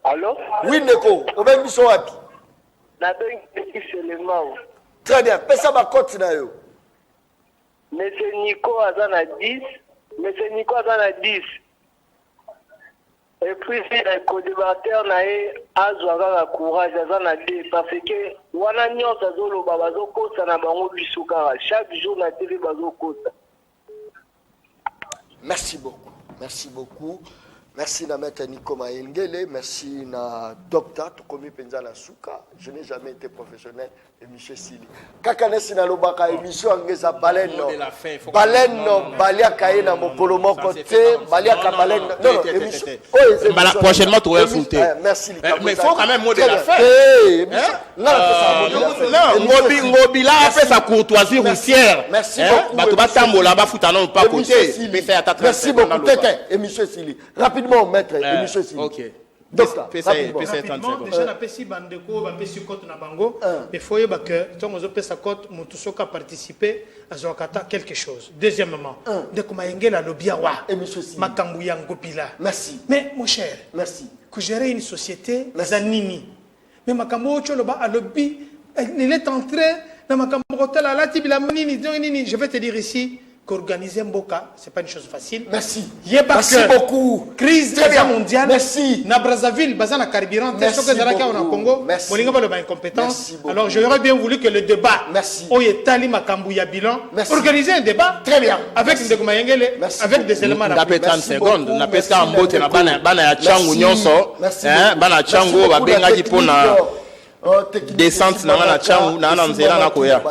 Allô? Oui ndeko, oben biso wapi? Na bengi seulement. Très bien. Pesa ba compte na yo. Monsieur Nico azana 10. Monsieur Nico azana 10. Et puis le co-débatteur na azwaka la courage azana 2 parce que wana nyonso azoloba bazokosa na bango biso kaka chaque jour na TV bazokosa. Merci beaucoup. Merci beaucoup. Merci na maître Nico Mayengele, merci na docteur Tokomi Penza na Suka. Je n'ai jamais été professionnel et monsieur Sili. Kakanesi na lobaka émission angeza baleno. Baleno balia kaye na mokolo moko te, balia ka baleno. Non, émission. Prochainement tu vas foutre. Merci. Mais il faut quand même mot de la fin. Non, Ngobila a fait sa courtoisie roussière. Merci beaucoup. Batuba tambola ba foutana pas côté. Merci beaucoup. Et monsieur Sili. Rapidement, maître, monsieur Sili. OK. Docteur, rapidement, déjà, na pesi bandeko, ba pesi kote na bango, mais faut y que tant on pesa kote, mutusoka participer à Zoakata quelque chose. Deuxièmement, de comment yengela lobiawa, makambu yangopila. Merci. Mais mon cher, merci. Que gérer une société, zanini. Mais makambo choloba a lobby, il est en train, na makambo hotel à la tibila nini, je vais te dire ici. Qu'organiser Mboka, ce n'est pas une chose facile. Merci. Merci beaucoup. Crise mondiale. Merci. Na Brazzaville, Bazana carburant, tel que Zaraka en Congo. Merci. Incompétence. Alors j'aurais bien voulu que le débat. Merci. Oyetali Makambouya bilan. Organiser un débat. Très bien. Avec Ndeko Mayengele, avec des éléments. On a 30 secondes. On a pesé en botte na bana ya changu nyonso. Bana changu ba benga dipona. Descente na changu na nzela na koya.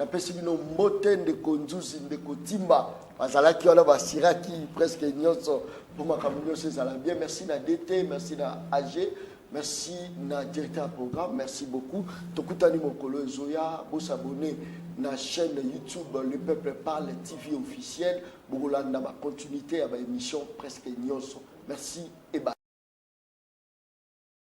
Na pesi bino mbote ndeko nzuzi ndeko timba bazalaki wana basiraki presque nyonso pour makambo nyonso ezala bien. Merci na DT, merci na AG, merci na directeur programme, merci beaucoup. Tokutani mokolo ezoya bo s'abonner na chaîne YouTube Le Peuple Parle TV officielle pour la continuité à l'émission presque nyonso. Merci et bye.